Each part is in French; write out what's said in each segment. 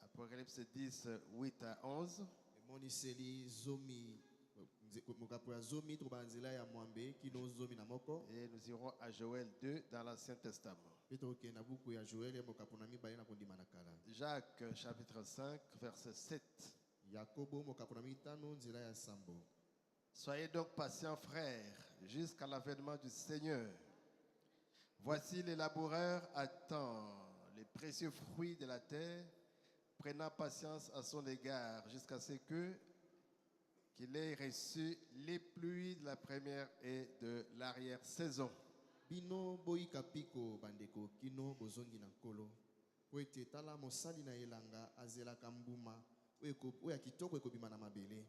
Apocalypse 10, 8 à 11. Et nous irons à Joël 2 dans l'Ancien Testament. Jacques chapitre 5 verset 7. Soyez donc patients, frères, jusqu'à l'avènement du Seigneur. Voici les laboureurs attendent les précieux fruits de la terre, prenant patience à son égard, jusqu'à ce qu'il ait reçu les pluies de la première et de l'arrière-saison. Bino boyika piko bandeko kino bozongi na nkolo po ete tala mosali na elanga azelaka mbuma oyo kitoko ekobima na mabele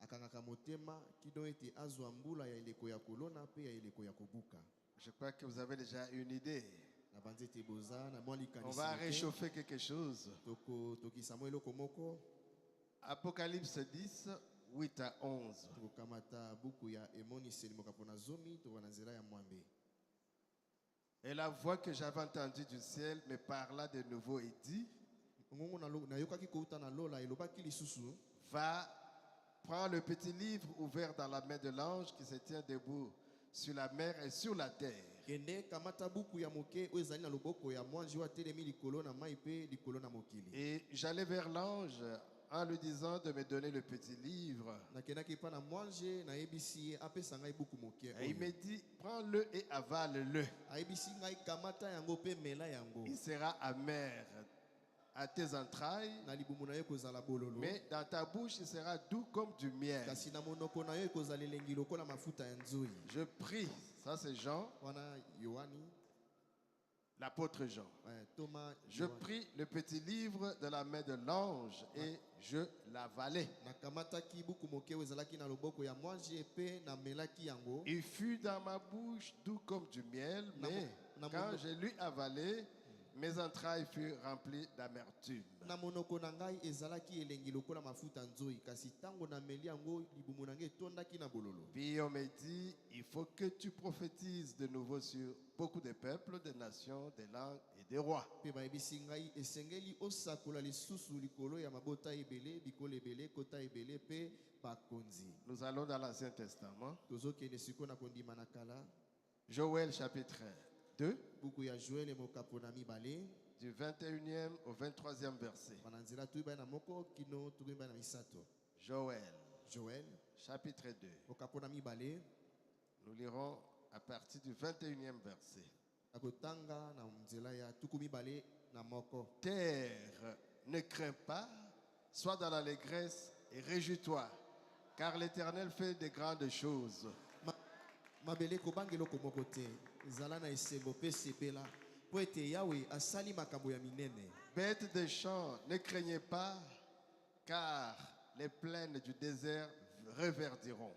akangaka motema kino ete azwa mbula ya eleko ya kolona pe ya eleko ya kobuka. Je crois que vous avez déjà une idée. Na banzete boza na mwa likanisi. On va réchauffer quelque chose. Toki Samuel komoko. Apocalypse 10, 8 à 11. Tokamata buku ya emoniseli mokapona zomi to wanazela ya mwambe. Et la voix que j'avais entendue du ciel me parla de nouveau et dit: Va, prends le petit livre ouvert dans la main de l'ange qui se tient debout sur la mer et sur la terre. Et j'allais vers l'ange en lui disant de me donner le petit livre. Et il me dit: prends-le et avale-le. Il sera amer à tes entrailles, mais dans ta bouche il sera doux comme du miel. Je prie, ça c'est Jean, l'apôtre Jean. Je pris le petit livre de la main de l'ange et je l'avalai. Il fut dans ma bouche doux comme du miel, mais quand je l'eus avalé, mes entrailles furent remplies d'amertume. Puis on me dit: il faut que tu prophétises de nouveau sur beaucoup de peuples, de nations, de langues et de rois. Nous allons dans l'Ancien Testament. Joël chapitre 2, du 21e au 23e verset. Joël chapitre 2. Nous lirons à partir du 21e verset. Terre, ne crains pas, sois dans l'allégresse et réjouis-toi, car l'Éternel fait de grandes choses. Bêtes des champs, ne craignez pas, car les plaines du désert reverdiront.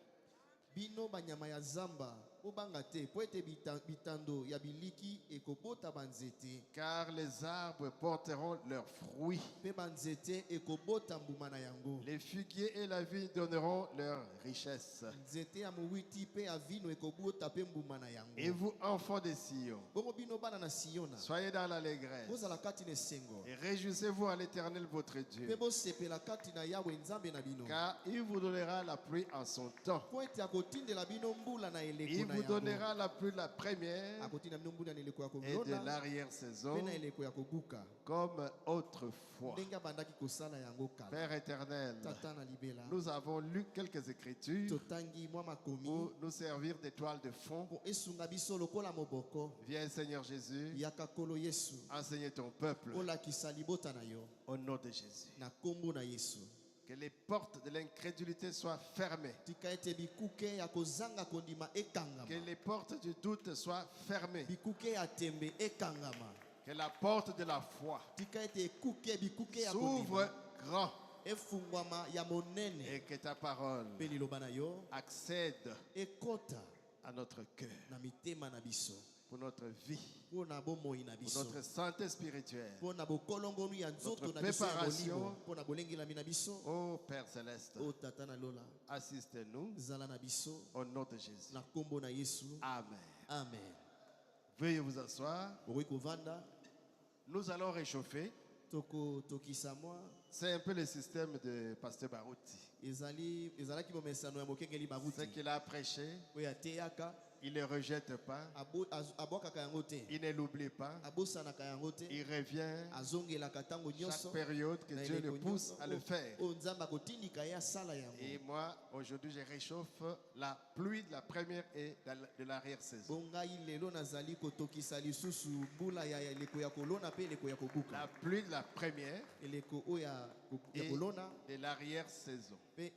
Bino banyama ya zamba obangate poete bitando ya biliki ekobota banzete, car les arbres porteront leurs fruits. Pe banzete ekobota mbuma na yango. Les figuiers et la vigne donneront leur richesse. Nzete ya muwiti pe ya vino ekobota pe mbuma na yango. Et vous, enfants de Sion, bongo bino bana na Siona, soyez dans l'allégresse bozala kati na sengo, et réjouissez-vous à l'Éternel votre Dieu, pe bosepela kati na Yahweh nzambe na bino, car il vous donnera la pluie en son temps. poete akotindela bino mbula na eleko na Il yango. vous donnera la pluie de la première et de l'arrière-saison comme autrefois. Père éternel, nous avons lu quelques écritures pour nous servir d'étoile de fond. Viens Seigneur Jésus, enseigne ton peuple au nom de Jésus. Que les portes de l'incrédulité soient fermées. Que les portes du doute soient fermées. Que la porte de la foi s'ouvre grand. Et que ta parole accède à notre cœur, pour notre vie, pour notre santé spirituelle, notre préparation. Oh Père Céleste, assiste-nous au nom de Jésus. Amen. Amen. Veuillez vous asseoir. Nous allons réchauffer. tokisa mwa C'est un peu le système de Pasteur Barouti. ezalaki bomesano ya mokengeli Ce baruti qu'il a prêché, oyo ateyaka il ne rejette pas, abwakaka yango te, il ne l'oublie pas, abosanaka yango te, il revient azongelaka ntango chaque nyonso période que na Dieu le eleko pousse nyonso à le faire. oyo nzambe akotindika ye asala yango. Et moi, aujourd'hui, je réchauffe la pluie de la première et de l'arrière-saison. Bongai lelo nazali kotokisa lisusu mbula ya eleko ya kolona pe eleko ya kobuka, La pluie de la première eleko oyo ya et kolona de l'arrière-saison. pe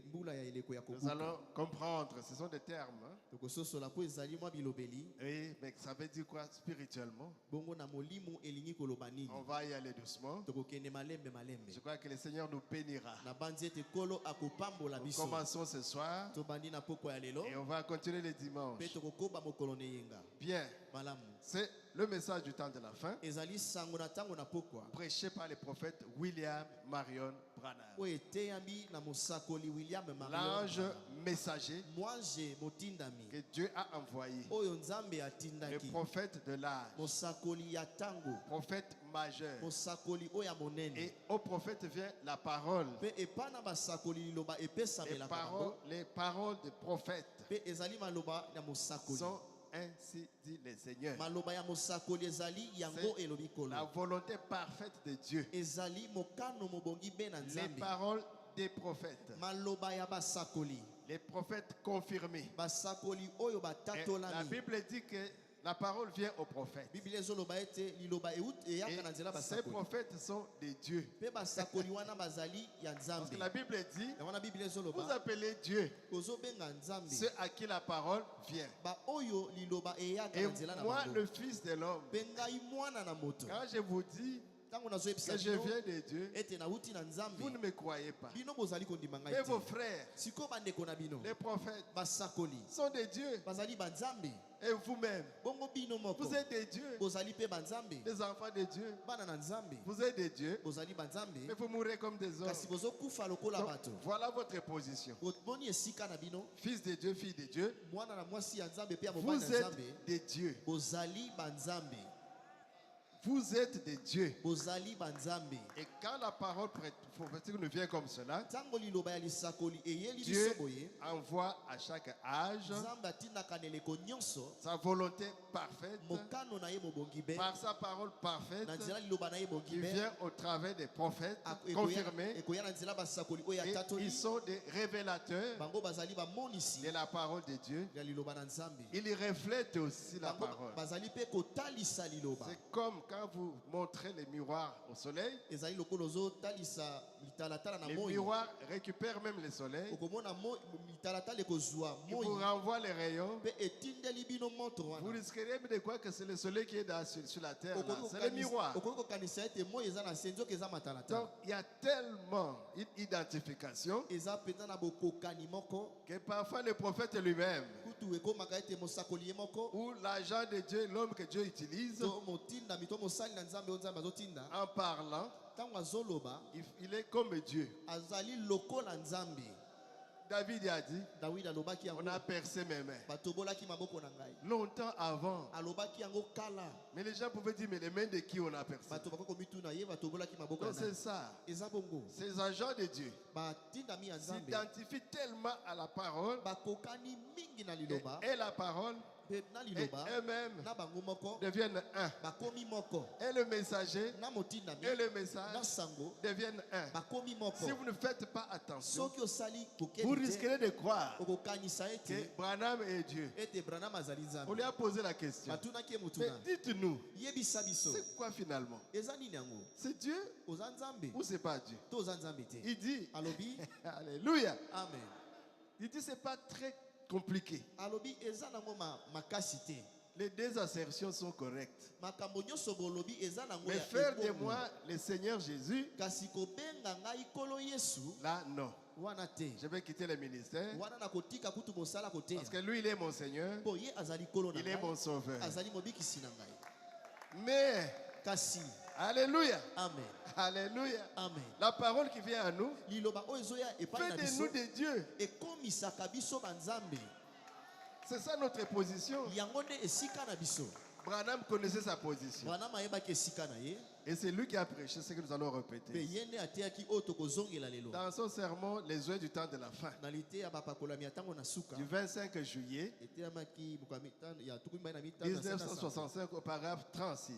mbula ya eleko ya Nous kobuka. allons comprendre, ce sont des termes. Hein. Tokososola po ezali mwa bilobeli Oui, mais ça veut dire quoi spirituellement? bongo na molimo elingi koloba nini. On va y aller doucement. Tokokende malembe malembe Je crois que le Seigneur nous bénira. na banzi ete kolo akopambola Nous biso. commençons ce soir Tobandi na poko ya lelo et on va continuer le pe dimanche. tokokoba mokolo na yenga Bien, malamu. c'est le message du temps de la fin, Ezali sango na tango na pokwa prêché par le prophète William Marion Branham. oyo eteyambi na mosakoli William L'ange Marion, messager mwanje motindami que Dieu a envoyé, oyo nzambe le atindaki, prophète de l'âge, mosakoli ya tango, prophète majeur. mosakoli oyo ya monene. Et au prophète vient la parole. Pe epa na basakoli liloba epesamelaka bango, Les paroles des prophètes pe ezali maloba ya mosakoli. sont ainsi dit le Seigneur. Maloba ya mosakoli ezali yango elobi La kolo. volonté parfaite de Dieu. Ezali mokano mobongi be na Les nzambe. paroles des prophètes. Maloba ya basakoli, Les prophètes confirmés. basakoli oyo Et la batatolami. Bible dit que la parole vient aux prophètes. Biblia ezoloba ete liloba eyaka na nzela Et ces basakoli. prophètes sont des dieux. Pe basakoli wana bazali ya Parce que nzambe. la Bible dit, Yango wana Biblia vous ezoloba appelez Dieu kozobenga nzambe ceux à qui la parole vient. ba oyo liloba eyaka Et na nzela na moi, bango. le Fils de l'homme, Pe ngai mwana na moto quand je vous dis ntango nazoyebisa que je bino viens de Dieu, ete nauti na vous ne nzambe, me croyez pas. bino bozali kondima ngai Mais te. vos frères, Sikoyo bandeko na bino les prophètes, basakoli sont des dieux. bazali banzambe, Et vous-même, bongo bino moko vous êtes des dieux. bozali pe banzambe, Les enfants de Dieu, bana na nzambe vous êtes des dieux. bozali banzambe, Mais vous mourrez comme des hommes. kasi bozokufa lokola Donc, bato. voilà votre position. Boni esika na bino, Fils de Dieu, fille de Dieu, mwana na mwasi ya nzambe pe ya mobali vous na êtes nzambe, des dieux. bozali banzambe, Vous êtes des dieux. bozali banzambe. Et quand la parole prophétique nous vient comme cela, Ntango liloba ya lisakoli eyeli Dieu biso boye, envoie à chaque âge nzambe atindaka na eleko nyonso sa volonté parfaite, mokano na ye mobongi be, par sa parole parfaite, na nzela liloba na ye bongi qui be, vient au travers des prophètes ekoya confirmés. ekoya na nzela basakoli oyo Et atatoli, ils sont des révélateurs bango bazali bamonisi de la parole de Dieu. ya liloba na nzambe, Ils reflètent aussi la bango parole. bazali pe kotalisa liloba. C'est comme quand vous montrez les miroirs au soleil. Ezali lokola ozotalisa litalatala na Les moi, miroirs récupèrent même le soleil. okomona litalatala ekozwa Ils vous moi renvoient les rayons. pe etindeli bino montre Vous wana. risqueriez même de croire que c'est le soleil qui est sur la terre. là. C'est le miroir. okoki kokanisa ete moi eza na se nzoka eza Donc matalatala, il y a tellement une identification eza mpenza na bokokani moko que parfois le prophète lui-même kutu ekomaka ete mosakoli ye moko ou l'agent de Dieu, l'homme que Dieu utilise, to motindami to mosali na nzambe oyo nzambe azotinda, en parlant, ntango azoloba il est comme Dieu. azali lokola nzambe. David a dit, Dawidi alobaki on yango, a percé mes mains. batobolaki maboko na ngai, Longtemps avant. alobaki yango kala, Mais les gens pouvaient dire, mais les mains de qui on a percé? bato bakoki komituna ye batobolaki maboko na Donc c'est ngai. ça. Eza bongo Ces agents de Dieu batindami ya nzambe s'identifient tellement à la parole bakokani mingi na liloba et la parole pe na et liloba eux-mêmes na bango moko deviennent un. bakomi moko, Et le messager na motindami et le na message sango deviennent un. bakomi moko. Si vous ne faites pas attention, Soki osali vous kokeli te, risquerez de croire okokanisa que ete Branham est Dieu. ete Branham azali On nzambe. lui a posé la question. batunaki ye Mais motuna, dites-nous, yebisa biso c'est quoi finalement? eza nini yango, C'est Dieu oza nzambe ou c'est pas Dieu? to oza nzambe te? Il dit, Alobi Alléluia. amen, Il dit, c'est pas très compliqué. alobi eza nango makasi te, Les deux assertions sont correctes. makambo nyonso bolobi eza nango Mais ya faire de ebongo. moi le Seigneur Jésus, Kasi kobenga ngai kolo Yesu là, non. wana te, Je vais quitter le ministère wana nakotika kutu mosala koteya, parce que lui, il est mon Seigneur, po ye azali kolo na il est mon ngai, sauveur. azali mobikisi na ngai. Mais, Kasi Alléluia, amen, Alléluia, amen, la parole qui vient à nous liloba oyo ezoya epai fait na de biso nous des dieux. ekomisaka biso banzambe, C'est ça notre position. yango nde esika na biso. Branham connaissait sa position. Branham ayebaki esika na ye. Et c'est lui qui a prêché ce que nous allons Pe répéter. ye nde atiaki oyo tokozongela lelo. Dans son sermon, Les oeufs du temps de la fin, Na lite ya bapakolami ya ntango na suka. du 25 juillet Eteyamaki mokolo ya mitano ya tuku mibale na mitano na se na sanza. 1965 au paragraphe 36.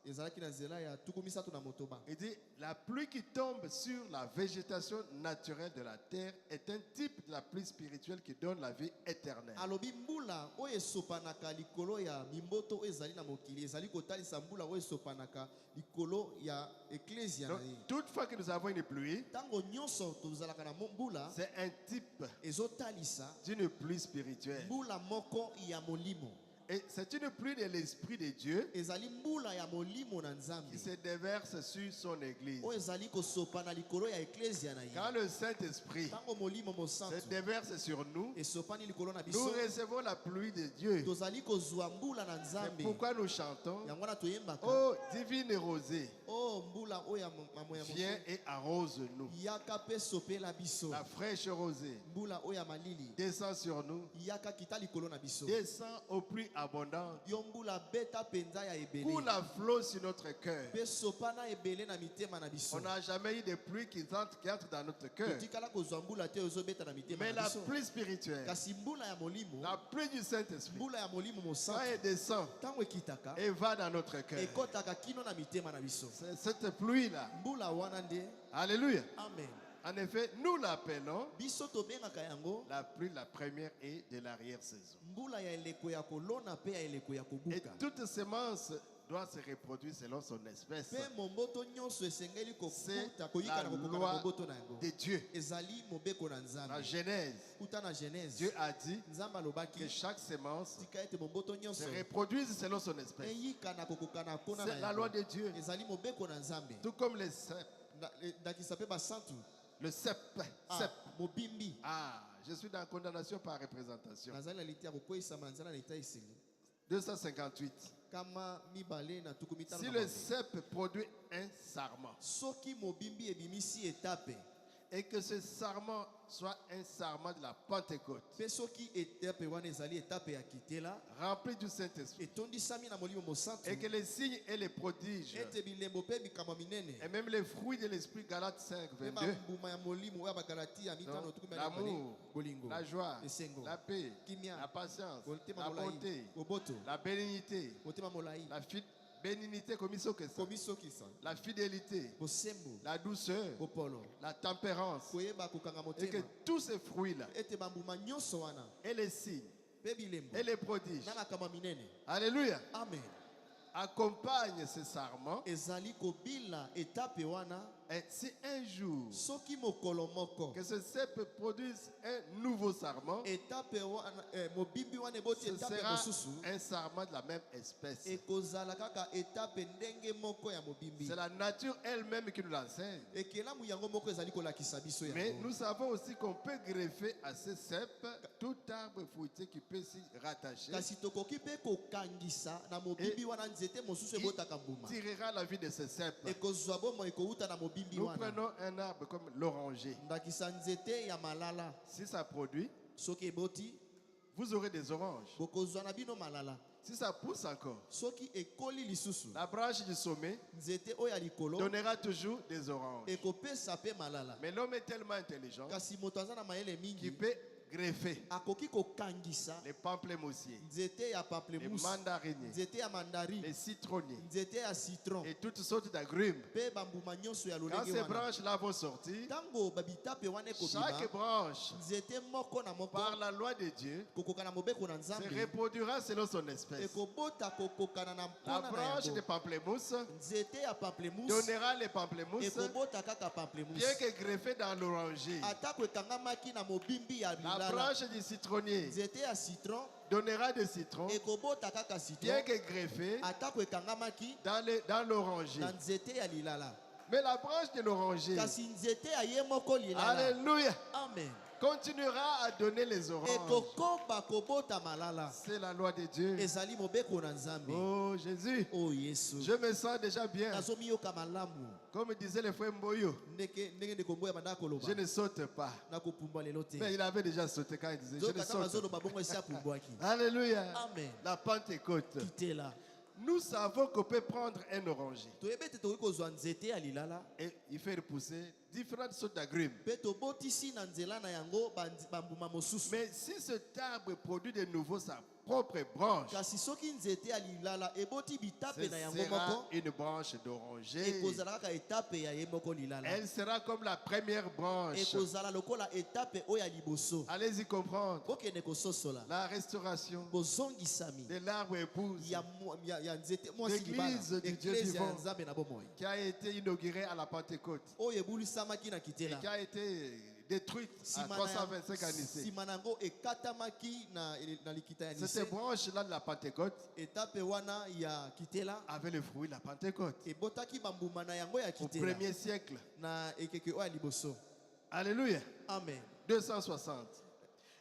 Ezalaki na nzela ya tuku misato na motoba. Il dit, la pluie qui tombe sur la végétation naturelle de la terre est un type de la pluie spirituelle qui donne la vie éternelle. Alobi mbula oyo esopanaka likolo ya mimboto oyo ezali na mokili ezali kotalisa mbula oyo esopanaka likolo ya eklesia Donc, na ye. toutefois que nous avons une pluie, Ntango nyonso tozalaka na mbula c'est un type ezotalisa d'une pluie spirituelle. mbula moko ya molimo. Et c'est une pluie de l'Esprit de Dieu Ezali mbula ya molimo na qui Nzambe se déverse sur son église. oyo ezali kosopana likolo ya eklesia na ye. Quand le Saint-Esprit Ntango molimo se mosantu déverse sur nous, esopani likolo na nous biso recevons la pluie de Dieu. tozali kozwa mbula na C'est Nzambe. pourquoi nous chantons, Yango wana toyembaka oh divine rosée, o mbula oyo ya mamo ya viens moto et arrose-nous. yaka mpe sopela biso. La fraîche rosée Mbula oyo ya malili descend sur nous, yaka kita likolo na biso. descend au pluie abondante, Yo mbula beta penza ya ebele coule à flot sur notre cœur. mpe sopana ebele na mitema na biso. On n'a jamais eu de pluie qui entre dans notre cœur. Totikala kozwa mbula te ezobeta na mitema Mais na la biso. pluie spirituelle, Kasi mbula ya molimo, la pluie du Saint-Esprit, mbula ya molimo quand mosantu elle descend ntango ekitaka et va dans notre cœur, ekotaka kino na mitema na biso. c'est cette pluie-là. Mbula wana nde Alléluia. amen. En effet, nous l'appelons Biso tobengaka yango la pluie, la première et de l'arrière-saison. mbula ya eleko ya kolona mpe ya eleko ya Et kobuka. toute semence doit se reproduire selon son espèce. Mpe momboto nyonso esengeli C'est kokuta koyika la na kokoka na loi momboto na yango. de Dieu. Ezali mobeko na La Nzambe. Genèse, Kuta na Genèse. Dieu a dit Nzambe que alobaki chaque semence tika ete momboto se nyonso reproduise selon son espèce. eyika na kokoka na nkona na C'est la loi yango. de Dieu. Ezali mobeko na Nzambe. Tout comme les cèpes. Ndakisa mpe basantu. Le cèpe. Ah, Cèpe. mobimbi. Ah, je suis dans condamnation par représentation. Nazali na liti ya kokweyisama na nzela na lita esili. 258. Kama mibale na tuku mitano Si na le mwambe. cèpe produit un sarment Soki mobimbi ebimisi etape. et que ce sarment soit un sarment de la Pentecôte, Mpe soki etape wana ezali etape ya kitela. rempli du Saint-Esprit, Etondisami na molimo mosantu. et que les signes et les prodiges, Ete bilembo mpe bikamwa minene. et même les fruits de l'Esprit, Galates 5, Mpe 22, bambuma ya molimo oyo ya bagalati ya mitano donc, tuku mibale na mibale. l'amour, Bolingo. la joie, Esengo. la paix, Kimia. la patience, Motema la molai. bonté, Boboto. la bénignité, Motema molai. la bénignité comme ici au Kessa, Komisokisa. la fidélité, Bosembo. la douceur, Bopolo. la tempérance, Koyeba kokanga et que motema. tous ces fruits-là, Ete bambuma nyonso wana. et les signes, Mpe bilembo. et les prodiges, Na makamwa minene. alléluia, Amen. accompagnent ce sarment. Ezali kobila etape wana. Et si un jour Soki mokolo moko. que ce cèpe produise un nouveau sarment, Etape wana mobimbi wana eboti ce etape sera mosusu. un sarment de la même espèce. Ekozala kaka etape ndenge moko ya mobimbi. C'est la nature elle-même qui nous l'enseigne. Ekelamu yango moko ezali kolakisa biso Mais yango. nous savons aussi qu'on peut greffer à ce cèpe tout arbre fruitier qui peut s'y rattacher. Kasi tokoki mpe kokangisa na mobimbi wana nzete mosusu ebotaka mbuma. Il tirera la vie de ce cèpe. Ekozwa bomoi ekouta na mobimbi Nous wana. prenons un arbre comme l'oranger. Ndakisa nzete ya malala. Si ça produit, Soki eboti vous aurez des oranges. bokozwa na bino malala. Si ça pousse encore, Soki ekoli lisusu la branche du sommet nzete oyo ya likolo donnera toujours des oranges. ekopesa mpe malala. Mais l'homme est tellement intelligent Kasi moto aza na mayele qu'il mingi peut greffer akoki kokangisa les pamplemoutiers, nzete ya les pamplemousse, mandariniers, nzete ya mandarine, les citronniers nzete ya citron et toutes sortes d'agrumes. mpe bambuma nyonso ya Quand lolenge ces wana. branches-là vont sortir, Ntango babitape wana ekobima chaque branche, nzete moko na moko par la loi de Dieu, kokoka na mobeko na se Nzambe reproduira selon son espèce. ekobota kokokana na La mpona na branche de yango. pamplemousse Nzete ya pamplemousse donnera les pamplemousses, ekobota kaka bien pamplemousse que greffées dans l'oranger. atako ekangamaki na mobimbi ya La bilala. branche du citronnier Nzete ya citron donnera des citrons, ekobota kaka bien citron que greffées atako ekangamaki dans l'oranger. na nzete ya lilala. Mais la branche de l'oranger, Kasi nzete ya ye moko lilala. alléluia, Amen. continuera à donner les oranges. Ekokoba kobota malala. C'est la loi de Dieu. Ezali mobeko na Nzambe. Oh Jésus, Oh Yesu. je me sens déjà bien. Nazomiyoka malamu. Comme disait le frère Mboyo, Ndenge ndeko mboya banda koloba. je ne saute pas. Na kopumbwa lelo te. Mais il avait déjà sauté quand il disait, je ne Zoka kama saute zoloba bongo esi apumbwaki. pas. Alléluia. Amen. La Pentecôte. Kitela. Nous savons qu'on peut prendre un oranger toyebi ete tokoki kozwa nzete ya lilala et y faire pousser différentes sortes d'agrumes. mpe tobotisi na nzela na yango bambuma mosusu. Mais si cet arbre produit de nouveau sa propre branche, kasi soki nzete ya lilala eboti bitape ce na yango sera moko une branche d'oranger. ekozala kaka etape ya ye moko lilala. Elle sera comme la première branche. ekozala lokola etape oyo ya liboso. Allez-y comprendre. bokende kososola La restauration bozongisami de l'arbre épouse ya nzete mwasi L'église libala. du Dieu Eklezia ya vivant. nzambe na bomoi qui a été inaugurée à la Pentecôte oyo ebulisamaki na et kitela. qui a été détruite à Nsima na 325 ans ici. nsima na yango ekatamaki na likita ya Cette nise. branche-là de la Pentecôte etape wana ya kitela avait le fruit de la Pentecôte ebotaki bambuma na yango ya au kitela 1er siècle. na ekeke oyo ya liboso. Alléluia. Amen. 260.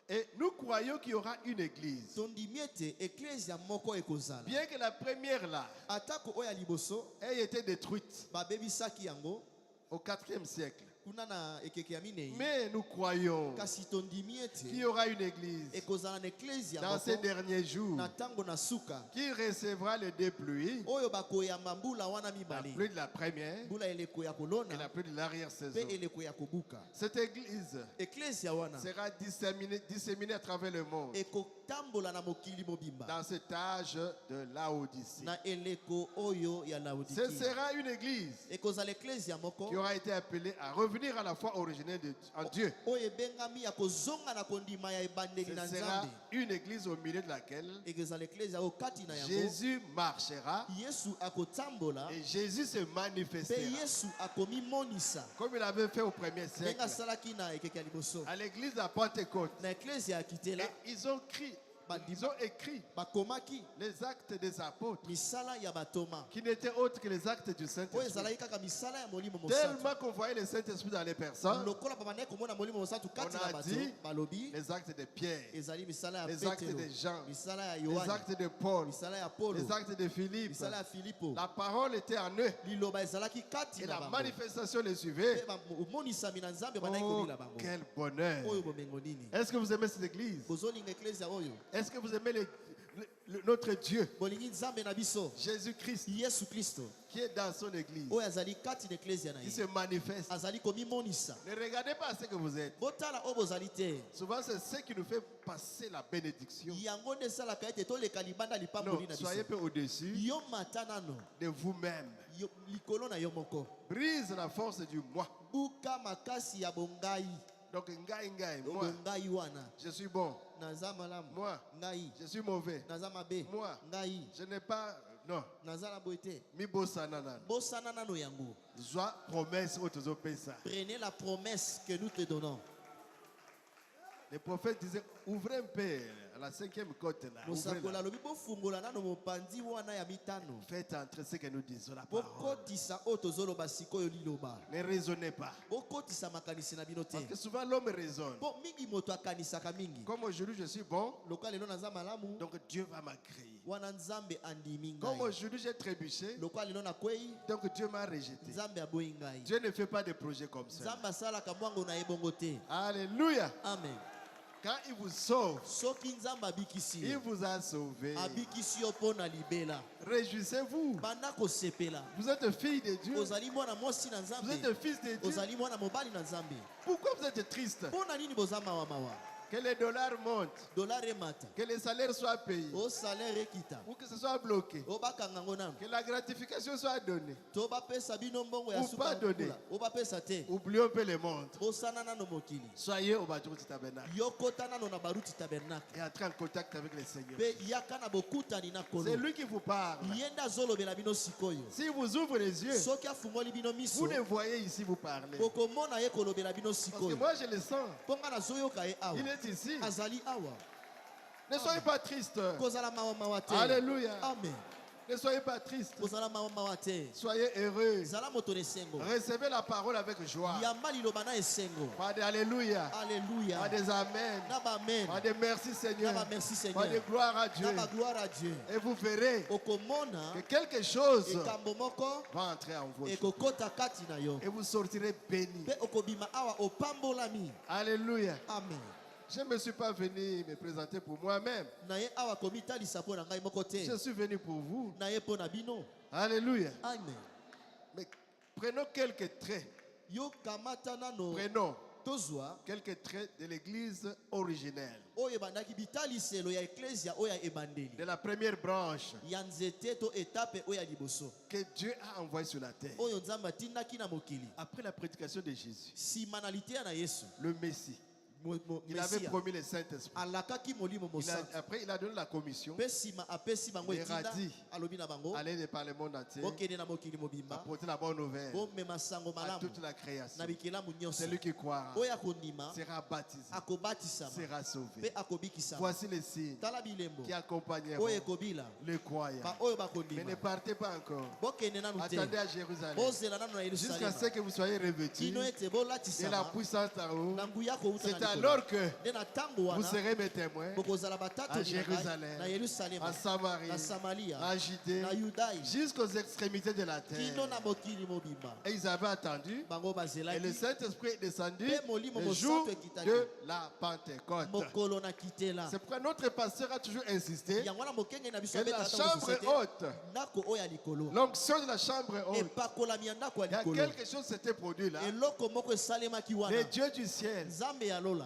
Et nous croyons qu'il y aura une église. tondimi ete eklezia moko ekozala Bien que la première là atako oyo ya liboso ait été détruite babebisaki yango au 4e siècle. kuna na ekeke ya minei. Mais nous croyons kasi tondimi qu'il y ete aura une église ekozala na eklezia dans ces moko derniers jours na ntango na suka qui recevra le deux pluies, oyo bakoyamba mbula wana la mibale, pluie de la première mbula eleko ya et la kolona pluie de l'arrière-saison. mpe eleko ya kobuka. Cette église eklezia wana sera disséminée à travers le monde ekotambola na mokili mobimba dans cet âge de Laodicée. na eleko oyo ya Ce Laodikia. sera une église ekozala eklezia moko qui aura été appelée à revenir à la foi originelle en Dieu. oyo ebengami ya kozonga na kondima ya ebandeli na Ce sera nzambe. une église au milieu de laquelle ekozala eklezia oyo kati na yango Jésus marchera yesu akotambola et Jésus se mpe manifestera yesu akomimonisa comme il avait fait au premier ndenge siècle asalaki na ekeke ya liboso à l'église de la Pentecôte. na eklezia ya kitela. Et ils ont écrit bakomaki les actes des apôtres misala ya batoma qui n'étaient autres que les actes du oyo Saint-Esprit. ezalaki kaka misala ya molimo mosantu. Tellement qu'on voyait le Saint-Esprit dans les personnes, lokola babandaki komona molimo mosantu kati On na a bato dit balobi les actes de Pierre, ezali misala ya les actes petelo, de Jean, misala ya les yohane, actes de Paul, misala ya polo, les actes de Philippe. misala ya filipo. La parole était en eux liloba ezalaki kati et na la bango manifestation les suivait. mpe omonisami na nzambe bandaki Oh, kolila bango. quel bonheur! oyo bomengo nini Est-ce que vous aimez cette église? bozolinga eklezia oyo Est-ce que vous aimez notre Dieu, bolingi nzambe na biso Jésus-Christ, yesu kristo qui est dans son église, oyo azali kati na eklezia na qui ye se manifeste? azali komimonisa. Ne regardez pas ce que vous êtes. botala oyo bozali te Souvent, c'est ce qui nous fait passer la bénédiction. yango nde esalaka ete toleka libanda Non, lipamboli na soyez biso. peu au-dessus yo mata nano de vous-même. likolo na yo moko Brise la force du moi. buka makasi ya bongai. Donc, ngai, moi, bongai wana je suis bon. naza malamu Moi, ngai je suis mauvais. naza mabe Moi, ngai je n'ai pas. Non. naza na boye te. Mi bosanana. bosana nano yango. Zwa promesse au pesa. Prenez la promesse que nous te donnons. Les prophètes disaient, ouvrez un peu à la 5e côte là. mosakola Ouvrez-la. lobi bofungola nano mopanzi wana ya mitano. Faites entrer ce que nous disons la parole. bokotisa oyo tozoloba sikoyo liloba. Ne raisonnez pas. bokotisa makanisi na bino te. Parce que souvent l'homme raisonne. po mingi moto akanisaka mingi. Comme aujourd'hui je suis bon, lokola lelo naza malamu donc Dieu va m'agréer. wana nzambe andimi Comme ngai. aujourd'hui j'ai trébuché, lokola lelo nakwei donc Dieu m'a rejeté. nzambe aboyi ngai. Dieu ne fait pas de projets comme ça. nzambe asalaka mwango na ye bongo te. Alléluia. amen. Quand il vous sauve, soki nzambe abikisi il yo vous a sauvé. abikisi yo mpo na libela Réjouissez-vous. banda kosepela. Vous êtes fille de Dieu. ozali mwana mwasi na Vous nzambe êtes fils de Dieu. ozali mwana mobali na nzambe. Pourquoi vous êtes triste? mpo na nini boza mawamawa. Que les dollars montent, dollar emata que les salaires soient payés, o salaire ekita ou que ce soit bloqué, o bakanga ngo nano que la gratification soit donnée. to bapesa bino mbongo ya Ou suka pas donné. kula. o bapesa te. Oublions un peu le monde. bosana nano mokili. Soyez au bâtiment du tabernacle yo kota nano na baruti tabernacle et entrez en contact avec le Seigneur. mpe yaka na bokutani na C'est kolo. lui qui vous parle. ye nde azolobela bino sikoyo. Si vous ouvrez les yeux, soki afungoli bino vous miso le voyez ici vous parler. bokomona ye kolobela bino Parce que sikoyo. moi je le sens. mpo nga nazoyoka ye awa Il est ici. azali awa. Ne soyez pas triste. kozala mawamawa te. Alléluia. amen. Ne soyez pas triste. kozala mawamawa te. Soyez heureux. zala moto na esengo. Recevez la parole avec joie. yamba liloba na esengo. Pas de Alléluia. Alléluia. Pas des Amen. na bamen. Pas de merci na Seigneur. bamerci Pas de seigneur. gloire à Dieu. na bagloire à dieu. Et vous verrez okomona que quelque chose ekambo moko va entrer en vous. ekokota kati na yo Et vous sortirez bénis. mpe okobima awa opambolami. Alléluia. amen. Je ne me suis pas venu me présenter pour moi-même. na ye awa komitalisa mpo na ngai moko te Je suis venu pour vous. na ye mpo na bino. Alléluia. Amen. Mais prenons quelques traits. Yo kamata nano Prenons tozwa quelques traits de l'église originelle. oyo ebandaki bitaliselo ya eklesia oyo ya ebandeli De la première branche ya nzete to etape oyo ya liboso que Dieu a envoyée sur la terre. oyo nzambe atindaki na mokili Après la prédication de Jésus, nsima na liteya na yesu le Messie, il avait Mesia promis le Saint-Esprit. alakaki molimo mosantu Après, il a donné la commission mpe nsima apesi bango Il etinda radie. alobi na bango aller par le monde entier, bokende na mokili mobimba apporter la bonne nouvelle bomema sango à malamu toute la création. na bikelamu nyonso Celui qui croira oyo akondima sera baptisé, akobatisama sera mpe sauvé. akobikisama. Voici les signes Tala bilembo qui accompagneront oyo ekobila les croyants. ba oyo Mais bakondima ne partez pas encore. bokende nanu te Attendez à Jérusalem. bozela nanu na Jusqu'à yerusalema ce que vous soyez revêtus kino ete de la bolatisama puissance en haut. na nguya kouta C'est na likolo. alors que nde na ntango vous wana serez mes témoins bokozala à batatoli na ngai Jérusalem, na yerusalema en Samarie, na samaria en Judée, na yudai jusqu'aux extrémités de la terre. kino na mokili mobimba Et ils avaient attendu. bango Et le bazelaki Saint-Esprit est descendu Mpe molimo le mosantu jour ekitaki. de la Pentecôte. mokolo na kitela C'est pourquoi notre pasteur a toujours insisté yango wana mokenge na biso que la abeta chambre haute, ndako oyo ya likolo l'onction de la chambre haute, epakolami ya ndako il y ya a likolo quelque chose qui s'était produit là. eloko moko esalemaki wana Le Dieu du ciel, nzambe ya lola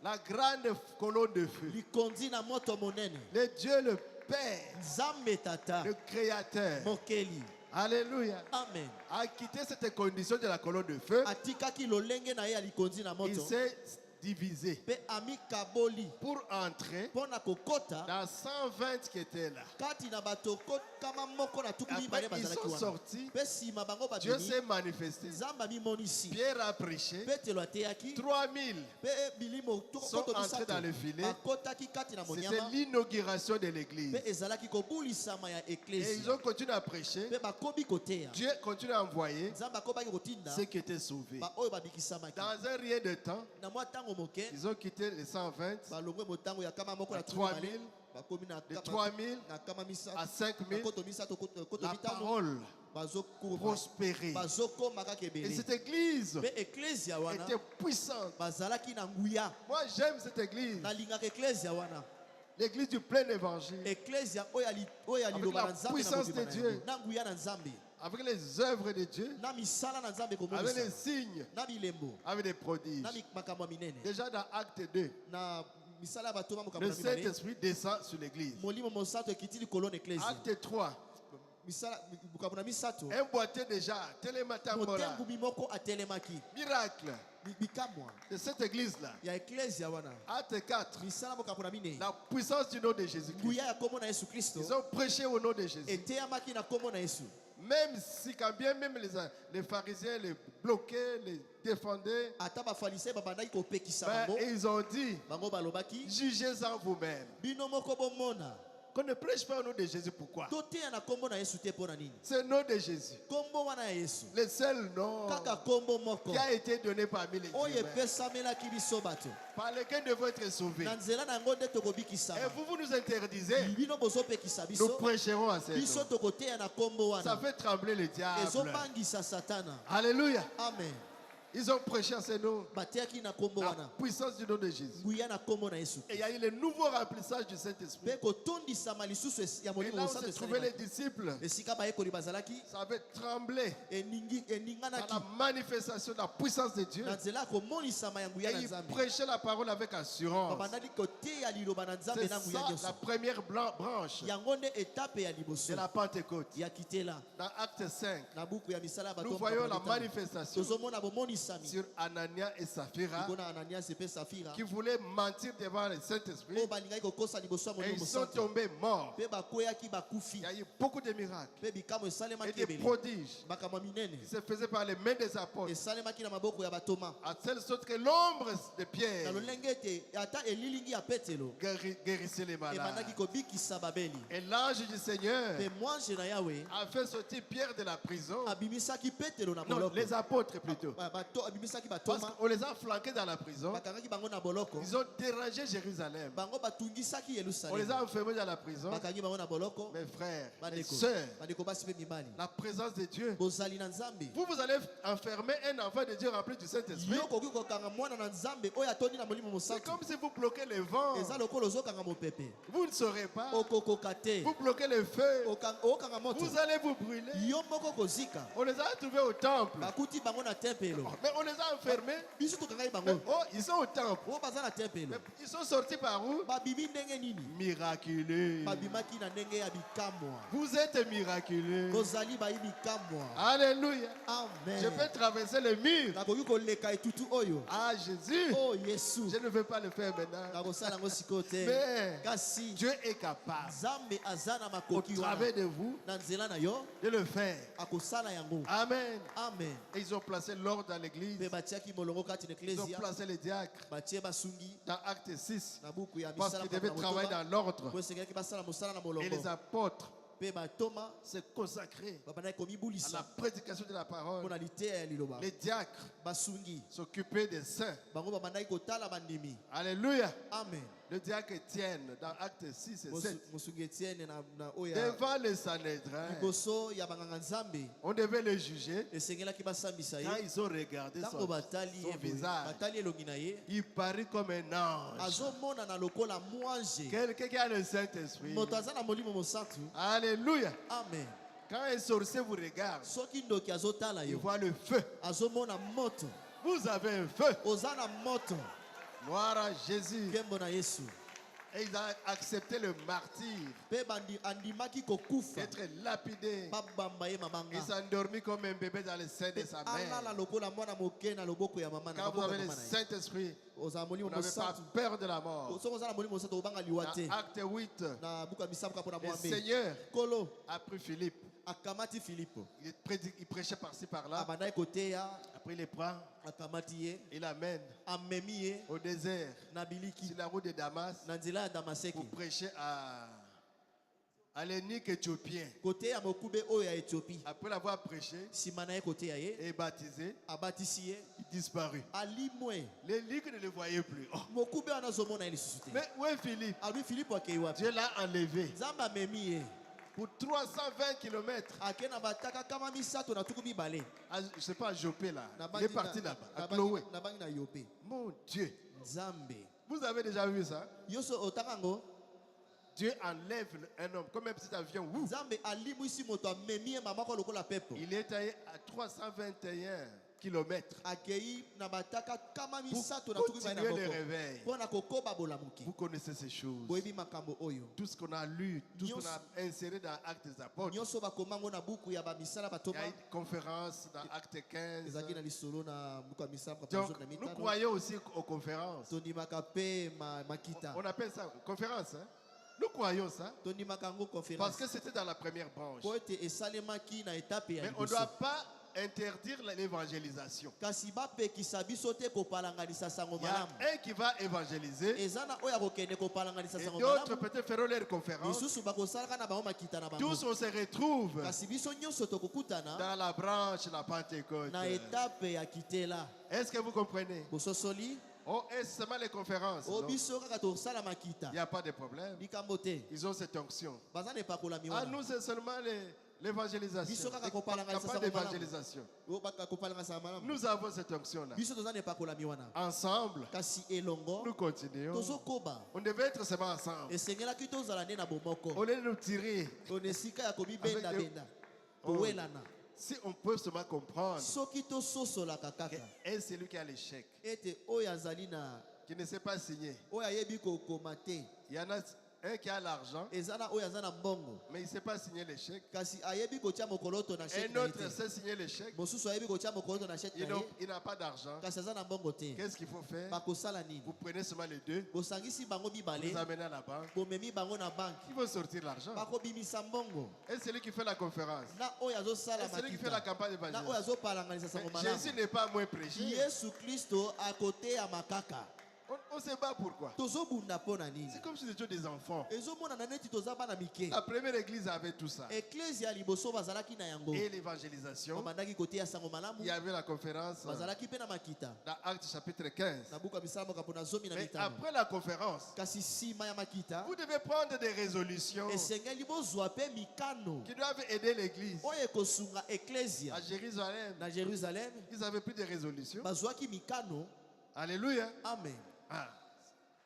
la grande colonne de feu, likondi na moto monene le Dieu le Père, nzambe tata le Créateur, mokeli Alléluia, amen a quitté cette condition de la colonne de feu. atikaki lolenge na ye ya likondi na Il moto s'est divisé mpe amikaboli pour entrer mpo na kokota dans 120 qui étaient là. kati na bato kama moko na tuku mibale Après, ils bazalaki sont wana sortis. mpe nsima bango Dieu babimi s'est manifesté. nzambe amimonisi Pierre a prêché. petelo ateyaki 3000. mpe bilimo Sont entrés dans le filet. bakotaki kati na C'était monyama l'inauguration de l'église. mpe ezalaki kobulisama ya Et ils eklesia ont continué à prêcher. mpe bakobi koteya Dieu continue à envoyer nzambe akobaki kotinda ceux qui étaient sauvés. baoyo babikisamaki Dans un rien de temps, na mwa ntango moke ils ont quitté les 120 balongwe motango ya kama moko à na 3000, bakomi de 3000 na kama misato à 5000. koto misato koto La mitano parole bazokoma prospérait. bazokoma kaka Et ebele cette église mpe eklesia wana était puissante. bazalaki na nguya Moi, j'aime cette église. nalingaka eklesia wana L'église du plein évangile. eklesia oyo ya Avec liloba la na nzambe puissance na de motema na Dieu. yango. na nguya na nzambe Avec les œuvres de Dieu. na misala na nzambe Avec les komonisa signes. na bilembo Avec des prodiges. na makambo ya minene Déjà dans Acte 2, na misala ya bato ba makambo le na mibale Saint-Esprit descend sur l'église. molimo mosantu ekiti likolo na eklesia Acte 3, misala makambo na misato un boiteux déjà, télématambola, motengumi moko atelemaki miracle bikamwa de cette église-là. ya eklesia wana Acte 4, misala makambo na minei la puissance du nom de Jésus-Christ. nguya ya kombo na yesu kristo Ils ont prêché au nom de Jésus. eteyamaki na kombo na yesu Même si, quand bien même les pharisiens les bloquaient, les défendaient, ata bafarisai babandaki kopekisa ben, bango ils ont dit, bango balobaki jugez-en vous-même. bino moko bomona Qu'on ne prêche pas au nom de Jésus. Pourquoi? toteya na kombo na yesu te mpo na nini C'est le nom de Jésus. kombo wana ya yesu Le seul nom kaka kombo moko qui a été donné parmi les oyo humains, epesamelaki biso bato par lequel nous devons être sauvés. na nzela na yango nde Et tokobikisama vous nous interdisez, bino bozopekisa nous biso prêcherons à ce biso nom. tokoteya na kombo Ça wana fait trembler le diable. ezobangisa satana Alléluia. amen Ils ont prêché à ce nom. bateyaki na kombo La wana puissance du nom de Jésus. nguya na kombo na yesu Et il y a eu le nouveau remplissage du Saint-Esprit. mpe kotondisama lisusu ya Et molimo là où mosantu se trouvaient les esalemaki disciples, esika bayekoli bazalaki ça avait tremblé dans eninganaki la manifestation de la puissance de Dieu. na nzela ya komonisama ya nguya Et na ils nzambe prêchaient la parole avec assurance. babandaki koteya liloba na nzambe C'est na nguya ça la nyonso première branche yango nde etape ya liboso de la Pentecôte. ya kitela Dans Acte 5, na buku ya misala ya bato nous voyons la manifestation tozomona bomonisami sur Anania et Saphira likona ananias mpe safira qui voulaient mentir devant le Saint-Esprit oyo balingaki kokosa liboso ya et molimo ils sont mosantu tombés morts. mpe bakweyaki Il bakufi y a eu beaucoup de miracles mpe bikamo et esalemaki des ebele prodiges makambo ya minene qui se faisaient par les mains des apôtres, esalemaki na maboko ya batoma à telle sorte que l'ombre de na Pierre lolenge ete ata elilingi ya petelo guérissait les malades. ebandaki kobikisa babeli Et l'ange du Seigneur mpe mwange na yawe a fait sortir Pierre de la prison. abimisaki petelo na Non, boloko les apôtres plutôt. bato abimisaki Parce batoma qu'on les a flanqués dans la prison. bakangaki bango na boloko Ils ont dérangé Jérusalem. bango batungisaki On les Yerusalem a enfermés dans la prison. bakangi bango na boloko Mes frères, mes bandeko sœurs, bandeko basi mpe mibali la présence de Dieu. bozali na nzambe Vous allez enfermer un enfant de Dieu rempli du Saint-Esprit. yo koki kokanga mwana na nzambe oyo atondi na molimo C'est mosantu comme si vous bloquez les vents. eza lokola ozokanga mopepe Vous ne saurez pas. okokoka te Vous bloquez le feu. okanga moto Vous allez vous brûler. yo moko kozika On les a trouvés au temple. bakuti bango na tempelo Mais on les a enfermés. biso tokangaki Mais, bango oh, ils sont au temple. oyo baza na tempelo Mais ils sont sortis par où? babimi ndenge nini Miraculeux. babimaki na ndenge ya bikamwa Vous êtes miraculeux. kozali bayi bikamwa Alléluia. amen Je peux traverser le mur. nakoki koleka etutu oyo Ah, Jésus. o yesu Je ne veux pas le faire maintenant. nakosala yango sikoyo te Mais kasi Dieu est capable, nzambe aza na au makoki travers wana de vous, na nzela na yo de le faire. akosala yango Amen. amen Et ils ont placé l'ordre dans l'église. mpe batiaki molongo kati na Ils ont eklesia placé les diacres batie basungi dans Acte 6. na buku ya Parce misala qu'ils devaient travailler dans l'ordre. po esengelaki basala mosala na Et molongo les apôtres mpe batoma se consacraient babandaki à la komibulisa prédication de la mpo parole. na liteya ya liloba Les diacres basungi s'occupaient des saints. bango babandaki kotala bandimi Alléluia. amen Le diacre Étienne, dans Acte 6 et 7, mosungi etienne na oyo ya devant le Sanhédrin, liboso ya banganga nzambe on devait les juger. esengelaki basambisa Quand ye ils ont regardé ntango batali son ye boye, visage, batali elongi na ye il parut comme un ange. azomonana lokola mwange Quelqu'un qui a le Saint-Esprit. moto aza na molimo mosantu Alléluia. amen Quand un sorcier vous regarde, soki ndoki azotala il yo voit le feu. azomona moto Vous avez un feu. oza na moto Gloire à Jésus. nkembo na yesu Et il a accepté le martyr, mpe andimaki kokufa d'être lapidé. babamba ye Il mabanga s'endormit comme un bébé dans le sein de sa alala mère. lokola mwana moke na loboko ya mama na Quand vous maboko avez ya le mama na ye Saint-Esprit, ozala molimo vous n'avez pas mosantu peur de la mort. soki oza na molimo mosantu obanga liwa te Dans Acte 8, na buku ya misamu kapo na le mwambe Seigneur kolo a pris Philippe. akamati filipo Il prêchait par-ci par-là. abandaki koteya Après, il les prend, akamati ye il l'amène amemi ye au désert, na biliki sur la route de Damas, na nzela ya damaseke pour prêcher à l'énigme éthiopien. koteya mokube oyo ya ethiopie Après l'avoir prêché nsima na ye koteya ye et baptisé, abatisi ye il disparut. alimwe L'énigme ne le voyait plus. Oh. mokube wana azomona ye lisusu te Mais où est Philippe? alui filipo akei wapi Dieu l'a enlevé nzambe amemi ye pour 320 km. ake na bataka kama misato na tuku mibale Je ne sais pas, à Jopé là. Na Il est bangi parti na- là-bas, na à bangi- Chloé. na bangi na yope Mon Dieu. nzambe Vous avez déjà vu ça? yo so otanga yango Dieu enlève un homme comme un petit avion. Ouh. nzambe alimwisi moto amemi ye mamako lokola pepo Il est allé à 321 km akei na bataka kama pour misato na tuku mibale na continuer le moko réveil. mpo na kokoba bolamuki Vous connaissez ces choses. boyebi makambo oyo Tout ce qu'on a lu, tout ce qu'on a inséré dans Actes des Apôtres. nyonso bakoma yango na buku ya bamisala Il y a batoma une conférence dans Acte 15. ezalaki na lisolo na buku ya misala Donc, nous croyons aussi aux conférences. tondimaka mpe makita On appelle ça conférence. Hein? Nous croyons ça. tondimaka yango Parce conférence que c'était dans la première branche. po ete esalemaki na etape ya Mais on ne liboso doit pas interdire l'évangélisation. kasi bapekisa biso te kopalanganisa sango Il y a malamu un qui va évangéliser eza na oyo akokende kopalanganisa et sango d'autres malamu peut-être feront leur conférence. lisusu bakosalaka na bango makita na bango Tous on se retrouve kasi biso nyonso tokokutana dans la branche, la Pentecôte. na etape ya kitela Est-ce que vous comprenez? bososoli Oh, est-ce seulement les conférences? o Non. biso kaka tosala makita Il n'y a pas de problème. likambo te Ils ont cette onction. baza na epakolami À wana nous, c'est seulement l'évangélisation. Biso kaka La kopalanganisa campagne sango malamu. d'évangélisation. o kopalanganisa malamu Nous avons cette onction-là. biso toza na epakolami wana Ensemble, kasi elongo nous continuons. tozokoba On devait être seulement ensemble. esengelaki tozala nde na bomoko Au lieu de nous tirer, tona esika ya kobibendabenda Oh. kowelana si on peut seulement comprendre, soki tososolaka kaka et c'est lui qui a l'échec, ete oyo azali na qui ne sait pas signer. oyo ayebi kokoma te Il y en a un qui a l'argent, eza na oyo aza na mbongo mais il ne sait pas signer le chèque. kasi ayebi kotia mokolo to na sheke Un na ye autre te sait signer le chèque. mosusu ayebi kotia mokolo to na sheke na ye Il n'a pas d'argent. kasi aza na mbongo te Qu'est-ce qu'il faut faire? bakosala nini Vous prenez seulement les deux, bosangisi bango vous mibale les amenez à la banque, bomemi bango na banki ils vont sortir l'argent. bakobimisa mbongo Et c'est lui qui fait la conférence. na oyo Et azosala c'est lui qui fait la makita campagne na oyo d'évangélisation. azopalanganisa sango Mais Jésus malamu n'est pas moins prêché. yesu kristo akoteya makaka On se bat pourquoi? tozobunda mpo na nini? C'est comme si nous étions des enfants. ezomonana neti toza bana mike. La première église avait tout ça. Eklezia ya liboso bazalaki na yango. Et l'évangélisation. babandaki koteya sango Il malamu. y avait la conférence bazalaki mpe na makita. dans Actes chapitre 15. na buku ya misala mokambo na zomi na Mais mitano. après la conférence, kasi nsima ya makita vous devez prendre des résolutions esengeli bozwa mpe mikano qui doivent aider l'église. oyo ekosunga eklezia. À Jérusalem, na Jérusalem ils avaient pris des résolutions. bazwaki mikano. Alléluia. amen. Ah.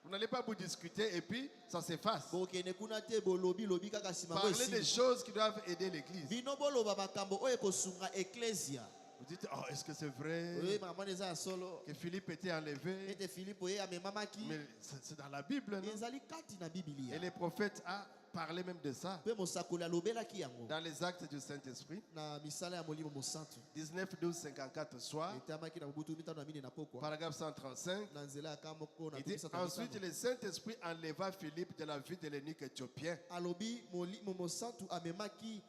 Vous n'allez pas vous discuter et puis ça s'efface. bokende kuna te bolobi lobi kaka nsima ngo Parlez des esili. choses qui doivent aider l'église. bino boloba makambo oyo ekosunga eklezia. Vous dites, oh, est-ce que c'est vrai oye makambo wana eza ya solo. que Philippe était enlevé? ete filipo ye amemamaki. Mais c'est dans la Bible, non? ezali kati na Et bibilia. les prophètes ont parlé même de ça. mpe mosakoli alobelaki yango. Dans les actes du Saint-Esprit, na misala ya molimo mosantu 19, 12, 54 soir, etamaki na mobutu mitano na mine na pokwa. paragraphe 135, na nzela ya ka moko na il dit, tokisa na ensuite mitano. le Saint-Esprit enleva Philippe de la vie de l'eunuque éthiopien. alobi molimo mosantu amemaki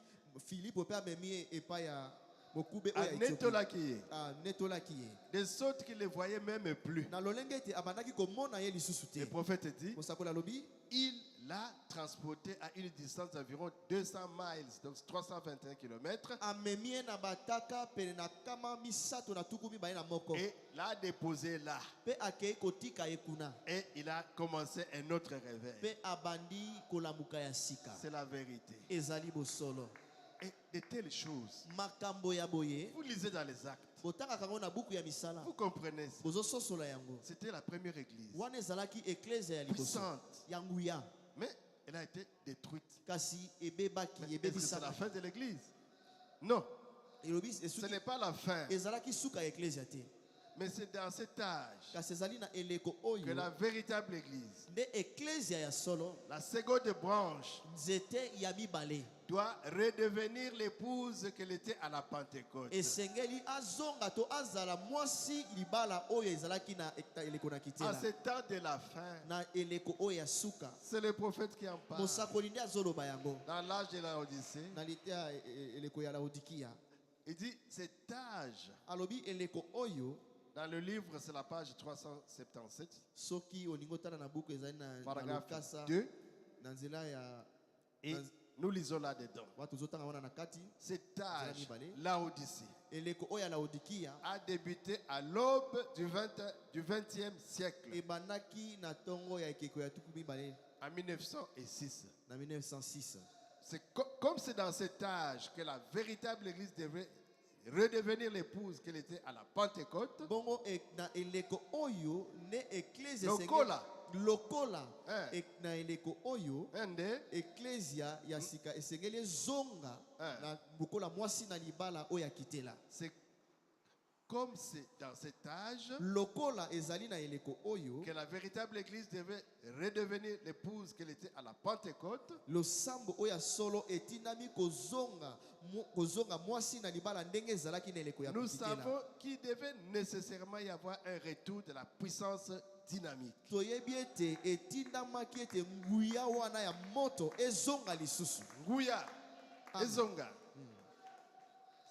filipo mpe amemi ye epai ya mokube oyo ya Ethiopie. Anetolaki ye. anetolaki ye. De sorte qu'il ne le voyait même plus. na lolenge ete abandaki komona ye lisusu Le te. prophète dit, mosakoli alobi il l'a transporté à une distance d'environ 200 miles, donc 321 km, amemi ye na bataka pene na kama misato na tuku mibale na moko. et l'a déposé là. mpe akei kotika ye kuna. Et il a commencé un autre réveil. mpe abandi kolamuka ya sika. C'est la vérité. ezali bosolo. Et de telles choses, makambo ya boye vous lisez dans les actes, botangaka yango na buku ya misala. vous comprenez ça. bozososola yango. C'était la première église, wana ezalaki eklezia ya liboso puissante, ya nguya. mais elle a été détruite. kasi ebebaki Mais est-ce que c'est la ebebisaka. fin de l'église? Non, elobi ce esuki n'est pas la fin, ezalaki suka ya eklezia te. mais c'est dans cet âge kasi ezali na eleko que oyo la véritable église, nde eklezia ya solo la seconde branche, nzete ya mibale doit redevenir l'épouse qu'elle était à la Pentecôte. esengeli azonga to azala mwasi libala oyo ezalaki na eleko na À kitela. ce temps de la fin, na eleko oyo ya suka c'est le prophète qui en parle. mosakoli nde azoloba yango. Dans l'âge de la Odyssée, na lite ya eleko ya laodikia il dit cet âge, alobi eleko oyo. dans le livre, c'est la page 377, soki olingo tala na buku ezali na paragraphe lokasa 2, na nzela ya et nous lisons là-dedans. watu zotanga wana na kati. Cet âge, Zalibale. la Odyssée, eleko oyo ya laodikia a débuté à l'aube du 20e siècle, ebandaki na ntongo ya ekeko ya tuku mibale en 1906. na 1906. C'est comme c'est dans cet âge que la véritable église devait redevenir l'épouse qu'elle était à la Pentecôte. bongo na eleko oyo ne eklezia Lokola. lokola na eleko oyo Ende, eklezia ya sika esengeli ezonga na lokola mwasi na libala oyo akitela. c'est comme c'est dans cet âge lokola ezali na eleko oyo que la véritable église devait redevenir l'épouse qu'elle était à la Pentecôte. losambo oyo ya solo etindami kozonga mwasi na libala ndenge ezalaki na eleko ya Nous kokitela. savons qu'il devait nécessairement y avoir un retour de la puissance dynamique. toyebi ete etindamaki ete nguya wana ya moto ezonga lisusu. Nguya, Amen. Ezonga.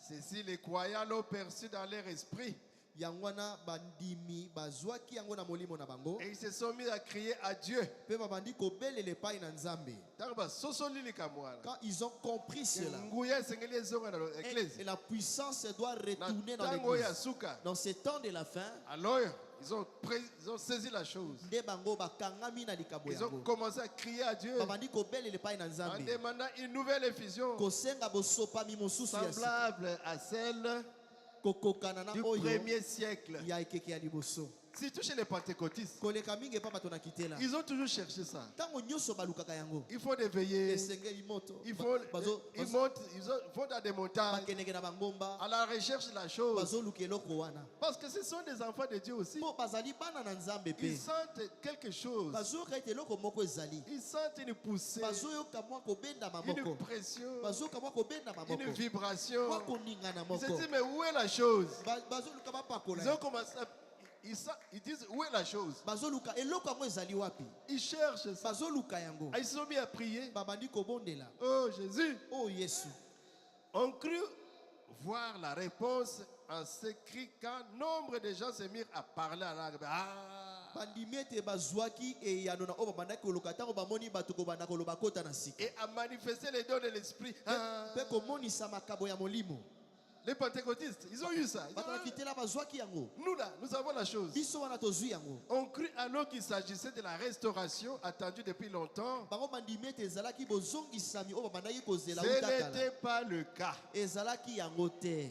Ceci, les croyants l'ont perçu dans leur esprit. yango wana bandimi bazwaki yango na molimo na bango Et ils se sont mis à crier à Dieu. mpe babandi kobelela epai na nzambe. Quand ils ont compris cela, et la puissance doit retourner dans l'église. Dans ces temps de la fin, alors ils ont saisi la chose. nde bango bakangami na likabo Ils ont yango. commencé à crier à Dieu babandi kobelela epai na en nzambe demandant une nouvelle effusion kosenga bosopami mosusu ya sika. semblable à celle kokokana na du oyo premier siècle. ya ekeke ya liboso. Surtout chez les pentecôtistes, koleka mingi epa bato na kitela ils ont toujours cherché ça. ntango nyonso balukaka yango Il faut éveiller. esengeli moto Ils Ba- vont dans des montagnes bakendeke na bangomba à la recherche de la chose. bazoluka eloko wana Parce que ce sont des enfants de Dieu aussi. mpo bazali bana na nzambe Ils mpe sentent quelque chose. bazoyoka ete eloko moko ezali Ils sentent une poussée, bazoyoka mwa kobendama une moko pression, bazoyoka mwa kobendama une moko vibration. mwa koningana Ils se moko disent, mais où est la chose? bazoluka bapakola Ils ont commencé à... Ils disent, où est la chose? bazoluka eloko yango ezali wapi Ils cherchent ça. bazoluka yango Ah, ils se sont mis à prier. babandi kobondela Oh Jésus. o yesu On crut voir la réponse en ce cri quand nombre de gens se mirent à parler en langue. Et à manifester les dons de l'esprit. Les pentecôtistes, ils ont eu ça. Nous là, nous avons la chose. On crut alors qu'il s'agissait de la restauration attendue depuis longtemps. Ce n'était pas le cas.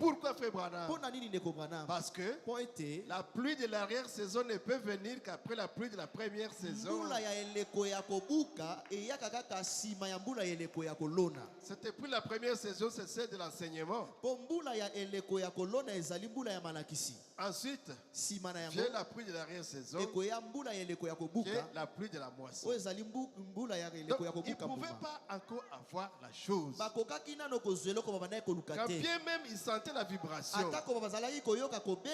Pourquoi, frère Branham? Parce que la pluie de l'arrière-saison ne peut venir qu'après la pluie de la première saison. C'était plus la première saison, c'est celle de l'enseignement. Ensuite, vient la pluie de l'arrière-saison, qui est la pluie de la moisson. Donc, ils ne pouvaient pas encore avoir la chose. Quand bien même ils sentaient la vibration,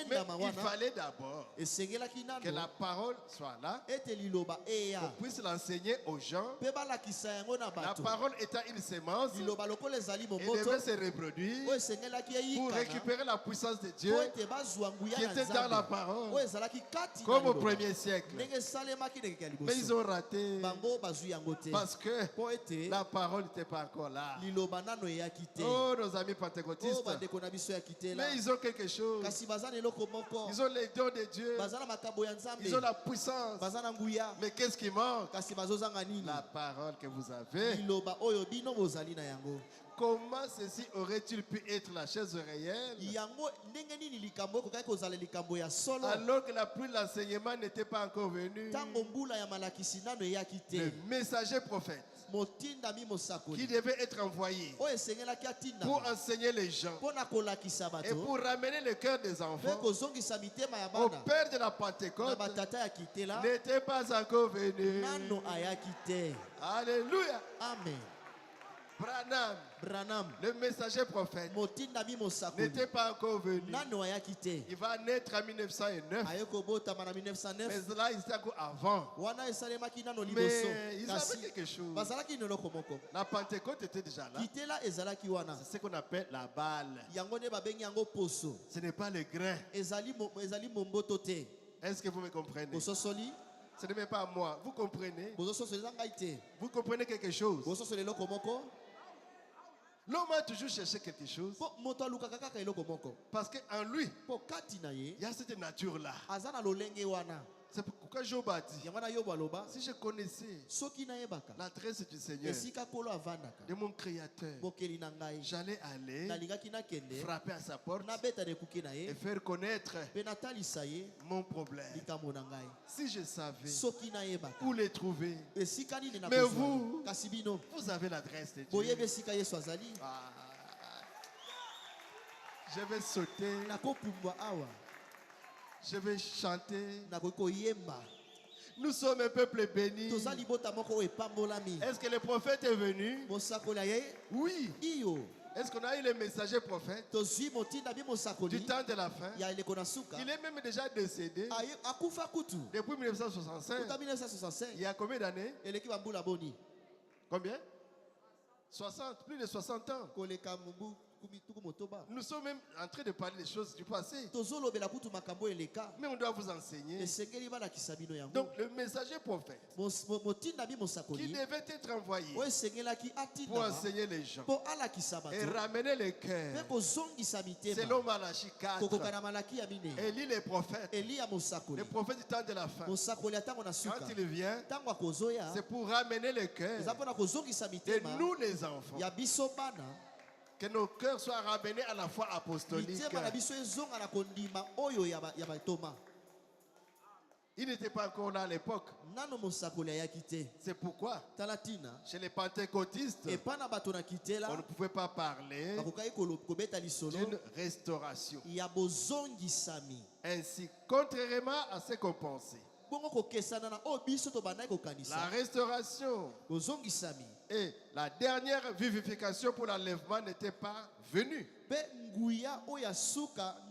mais il fallait d'abord que la parole soit là, qu'on puisse l'enseigner aux gens. La parole étant une sémence, il devait se reproduire pour récupérer la puissance de Dieu qui était dans la parole, comme au premier siècle. Mais ils ont raté parce que la parole n'était pas encore là. Oh, nos amis pentecôtistes, mais ils ont quelque chose. Ils ont les dons de Dieu, ils ont la puissance. Mais qu'est-ce qui manque? La parole que vous avez. Comment ceci aurait-il pu être la chaise réelle alors que la pluie de l'enseignement n'était pas encore venue? Le messager prophète qui devait être envoyé pour enseigner les gens et pour ramener le cœur des enfants au Père de la Pentecôte n'était pas encore venu. Alléluia. Amen. Branham, le messager prophète, n'était pas encore venu. Il va naître en 1909. Mais là, il était encore avant. Mais ils avaient quelque chose. La Pentecôte était déjà là. C'est ce qu'on appelle la balle. Ce n'est pas le grain. Est-ce que vous me comprenez? Ce n'est même pas moi. Vous comprenez? Vous comprenez quelque chose? L'homme a toujours cherché quelque chose. Parce qu'en lui, il y a cette nature-là. C'est pourquoi Job a dit, si je connaissais l'adresse du Seigneur, de mon Créateur, j'allais aller frapper à sa porte et faire connaître mon problème. Si je savais où les trouver. Mais vous avez l'adresse de Dieu. Je vais sauter. Je vais chanter. Nous sommes un peuple béni. Est-ce que le prophète est venu? Oui. Est-ce qu'on a eu le messager prophète du temps de la fin? Il est même déjà décédé depuis 1965. Il y a combien d'années? Combien? 60, plus de 60 ans. Nous sommes même en train de parler des choses du passé. Mais on doit vous enseigner. Donc le messager prophète qui devait être envoyé pour enseigner les gens et ramener les cœurs selon Malachie 4. Élie le prophète du temps de la fin. Quand il vient, c'est pour ramener les cœurs de nous les enfants. Que nos cœurs soient ramenés à la foi apostolique. Il n'était pas encore là à l'époque. C'est pourquoi chez les pentecôtistes, on ne pouvait pas parler d'une restauration. Ainsi, contrairement à ce qu'on pensait, la restauration et la dernière vivification pour l'enlèvement n'était pas venue.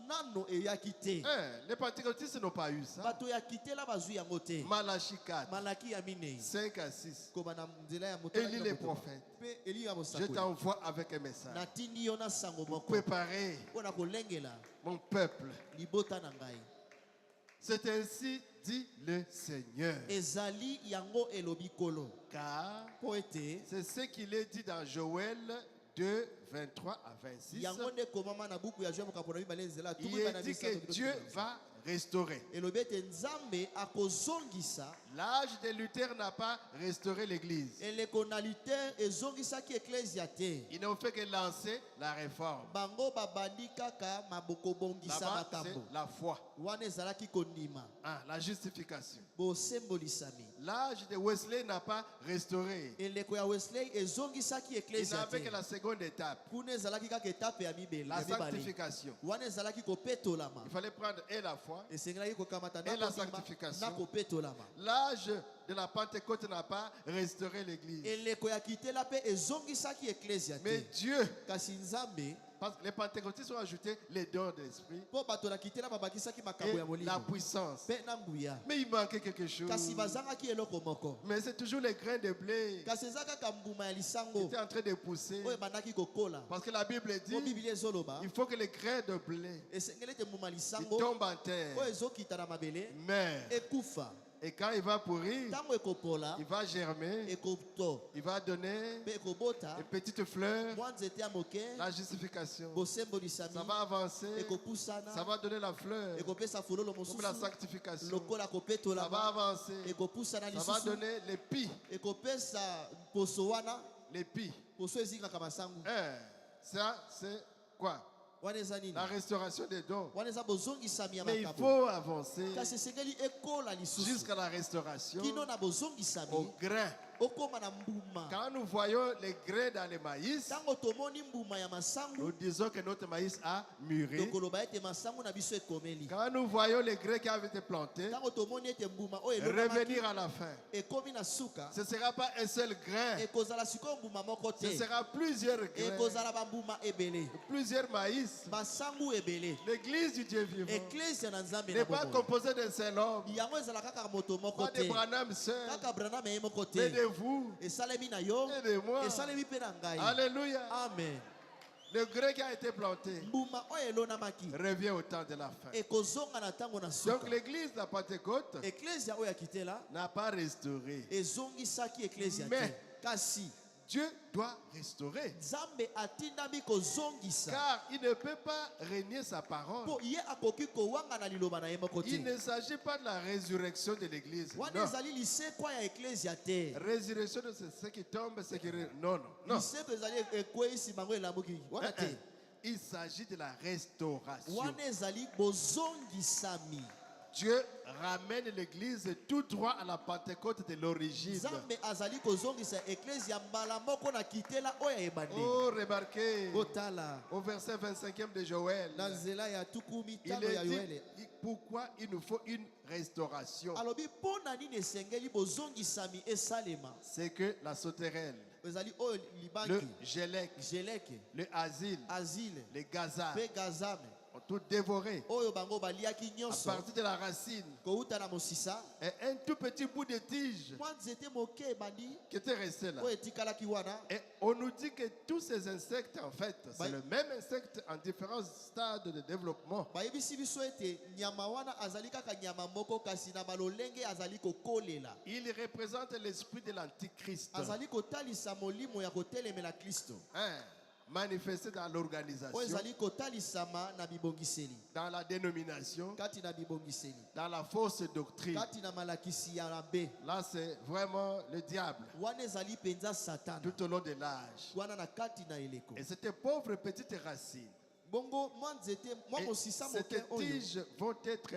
nano eyaki te. Les pentecôtistes n'ont pas eu ça. Bato ya kitela bazwi yango te. Malachie 4, Malaki ya minei. 5 à 6. Kobana nzela ya moto. Élie les prophètes. Pe Eli ya Je mosakoli. t'envoie avec un message. Natindi yo na sango Pour moko. préparer Pona kolengela mon peuple. libota na ngai. C'est ainsi dit le Seigneur. Ezali yango elobi kolo. Car Po ete c'est ce qu'il est dit dans Joël 2, 23 à 26. yango nde komama na buku ya Job kapona mibale nzela Il tuku est bana dit misato que Dieu va restaurer. elobi ete nzambe akozongisa L'âge de Luther n'a pas restauré l'église. eleko na Luther ezongisaki eklesia te. Ils n'ont fait que lancer la réforme. Bango babandi kaka maboko bongisa Là-bas, c'est makambo la foi. wana ezalaki kondima La justification. bosembolisami. L'âge de Wesley n'a pas restauré. eleko ya Wesley ezongisaki Il eklesia n'avait que te. la seconde étape, kuna ezalaki kaka etape ya mibale la ya mibale. sanctification. wana ezalaki kopetolama. Il fallait prendre et la foi. esengelaki kokamata Et la na kondima sanctification. na kopetolama. L'âge de la Pentecôte n'a pas restauré l'église. eleko ya kitela mpe ezongisaki eklesia Mais te. Dieu, kasi nzambe parce que les pentecôtistes ont ajouté les dons de l'esprit mpo bato na kitela babakisaki makambo ya et molimo la puissance. mpe na nguya. Mais il manquait quelque chose. kasi bazangaki eloko moko. Mais c'est toujours les grains de blé kasi eza kaka mbuma ya qui lisango étaient en train de pousser. oyo ebandaki kokola. Parce que la Bible po dit biblia ezoloba il faut que les grains de blé esengeli ete mbuma ya ils lisango tombent en terre. oyo ezokita na mabele Mais, ekufa. et quand il va pourrir, ntango ekopola il va germer, ekoto il va donner mpe ekobota des petites fleurs, mwa nzete ya moke la justification. bosembolisami Ça va avancer, ça ekopusana va donner la fleur, ekopesa fololo comme la mosusu sanctification. lokola Ça va kopetolama avancer, ekopusana ça va lisusu donner l'épi, ekopesa poso wana l'épi. poso ezingaka masangu. Ça, c'est quoi? wana eza nini? La restauration des dons. wana eza bozongisami ya Mais il makambo. faut avancer kasi esengeli ekola lisusu jusqu'à la restauration kino na au bozongisami grain. okoma na mbuma. Quand nous voyons les grains dans le maïs, ntango tomoni mbuma ya masangu nous disons que notre maïs a mûri. tokoloba ete masangu na biso ekomeli. Quand nous voyons les grains qui avaient été plantés ntango tomoni ete mbuma oyo elongamaki revenir à la fin, ekomi na suka ce ne sera pas un seul grain, ekozala sikoyo mbuma moko ce te. sera plusieurs grains, ekozala bambuma ebele plusieurs maïs. masangu ebele. L'église du Dieu vivant eklesia na nzambe na n'est pas bomoi composée d'un seul homme, yango ezala kaka moto moko pas de te Branham seul, kaka Branham ye moko mais te de vous esalemi na yo et de moi. esalemi mpe na ngai. Alléluia. amen. Le grain qui a été planté mbuma oyo elonamaki revient au temps de la fin. ekozonga na ntango na Donc suka. l'église de la Pentecôte eklesia oyo ya kitela n'a pas restauré. ezongisaki eklesia te. Mais kasi Dieu doit restaurer. nzambe atindami kozongisa Car il ne peut pas renier sa parole. mpo ye akoki kowanga na liloba na ye moko Il te. ne s'agit pas de la résurrection de l'église. wana Non. ezali lisekwa ya eklesia te. Résurrection de ce qui tombe, ce qui... Non, non, non. lisekwa ezali ekweyisi bango elamuki wana te. Il s'agit de la restauration. wana ezali bozongisami. Dieu ramène l'église tout droit à la Pentecôte de l'origine. nzambe azali kozongisa eklesia mbala moko na kitela oyo ya ebandeli. Oh, remarquez, otala au verset 25e de Joël, na nzela ya tuku il mitano ya est yoele dit pourquoi il nous faut une restauration. alobi mpo na nini esengeli bozongisami esalema. C'est que la sauterelle, ezali oyo le libanki gélec, geleke le asile, asile les gazas mpe gazame ont tout dévoré. oyo bango baliaki À nyonso partir de la racine, kouta na mosisa et un tout petit bout de tige mwa nzete moke ebandi qui était resté là. oyo etikalaki wana. Et on nous dit que tous ces insectes, en fait, c'est le même insecte en différents stades de développement. bayebisi biso ete nyama wana azali kaka nyama moko kasi na balolenge azali kokolela. Il représente l'esprit de l'antichrist, azali kotalisa molimo ya kotelemela kristo manifesté dans oyo l'organisation, ezali kotalisama na bibongiseli dans la dénomination, kati na bibongiseli dans la fausse doctrine. kati na malakisi ya mabe. Là, c'est vraiment le diable wana ezali penza satana tout au long de l'âge. wana na kati na eleko. Et cette pauvre petite racine, bongo mwa nzete mwa et mosisa cette moke oyo tige vont être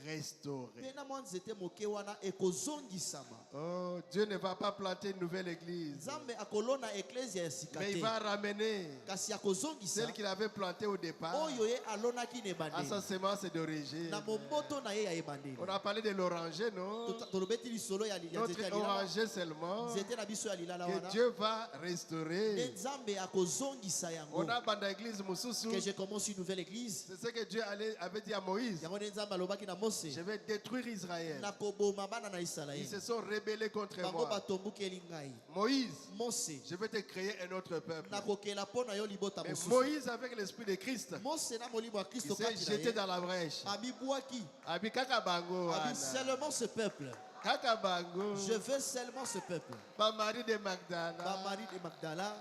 restaurer. Pe na mwa nzete moke wana ekozongisama. Oh, Dieu ne va pas planter une nouvelle église, Nzambe akolona eklezia ya sika mais il te. va ramener Kasi akozongisa celle qu'il avait plantée au départ oyo ye alonaki na à sa ebandeli. semence d'origine. Na momboto na ye ya ebandeli. On a parlé de l'oranger, non? Tolobeti lisolo ya nzete ya Notre lilala. oranger seulement, Nzete na biso ya lilala que wana. Dieu va Nde restaurer. Nzambe akozongisa yango. On a banda église Moussousou. Que je commence une nouvelle église. C'est ce que Dieu avait dit à Moïse. Yango nde Nzambe alobaki na Mose. Je vais détruire Israël. Nakoboma bana na Ils Israël. se sont rebellés contre Bango moi. batombukeli ngai. Moïse, Mose je vais te créer un autre peuple. nakokela mpo na yo libota Mais mosusu. Moïse, avec l'esprit de Christ, Mose na molimo ya il Kristo s'est kati na jeté ye. dans la brèche. Abibwaki. Abikaka bango, Abi wana. seulement ce peuple. Kaka bango. Je veux seulement ce peuple. Ba Marie de Ba Magdala, Marie de Magdala,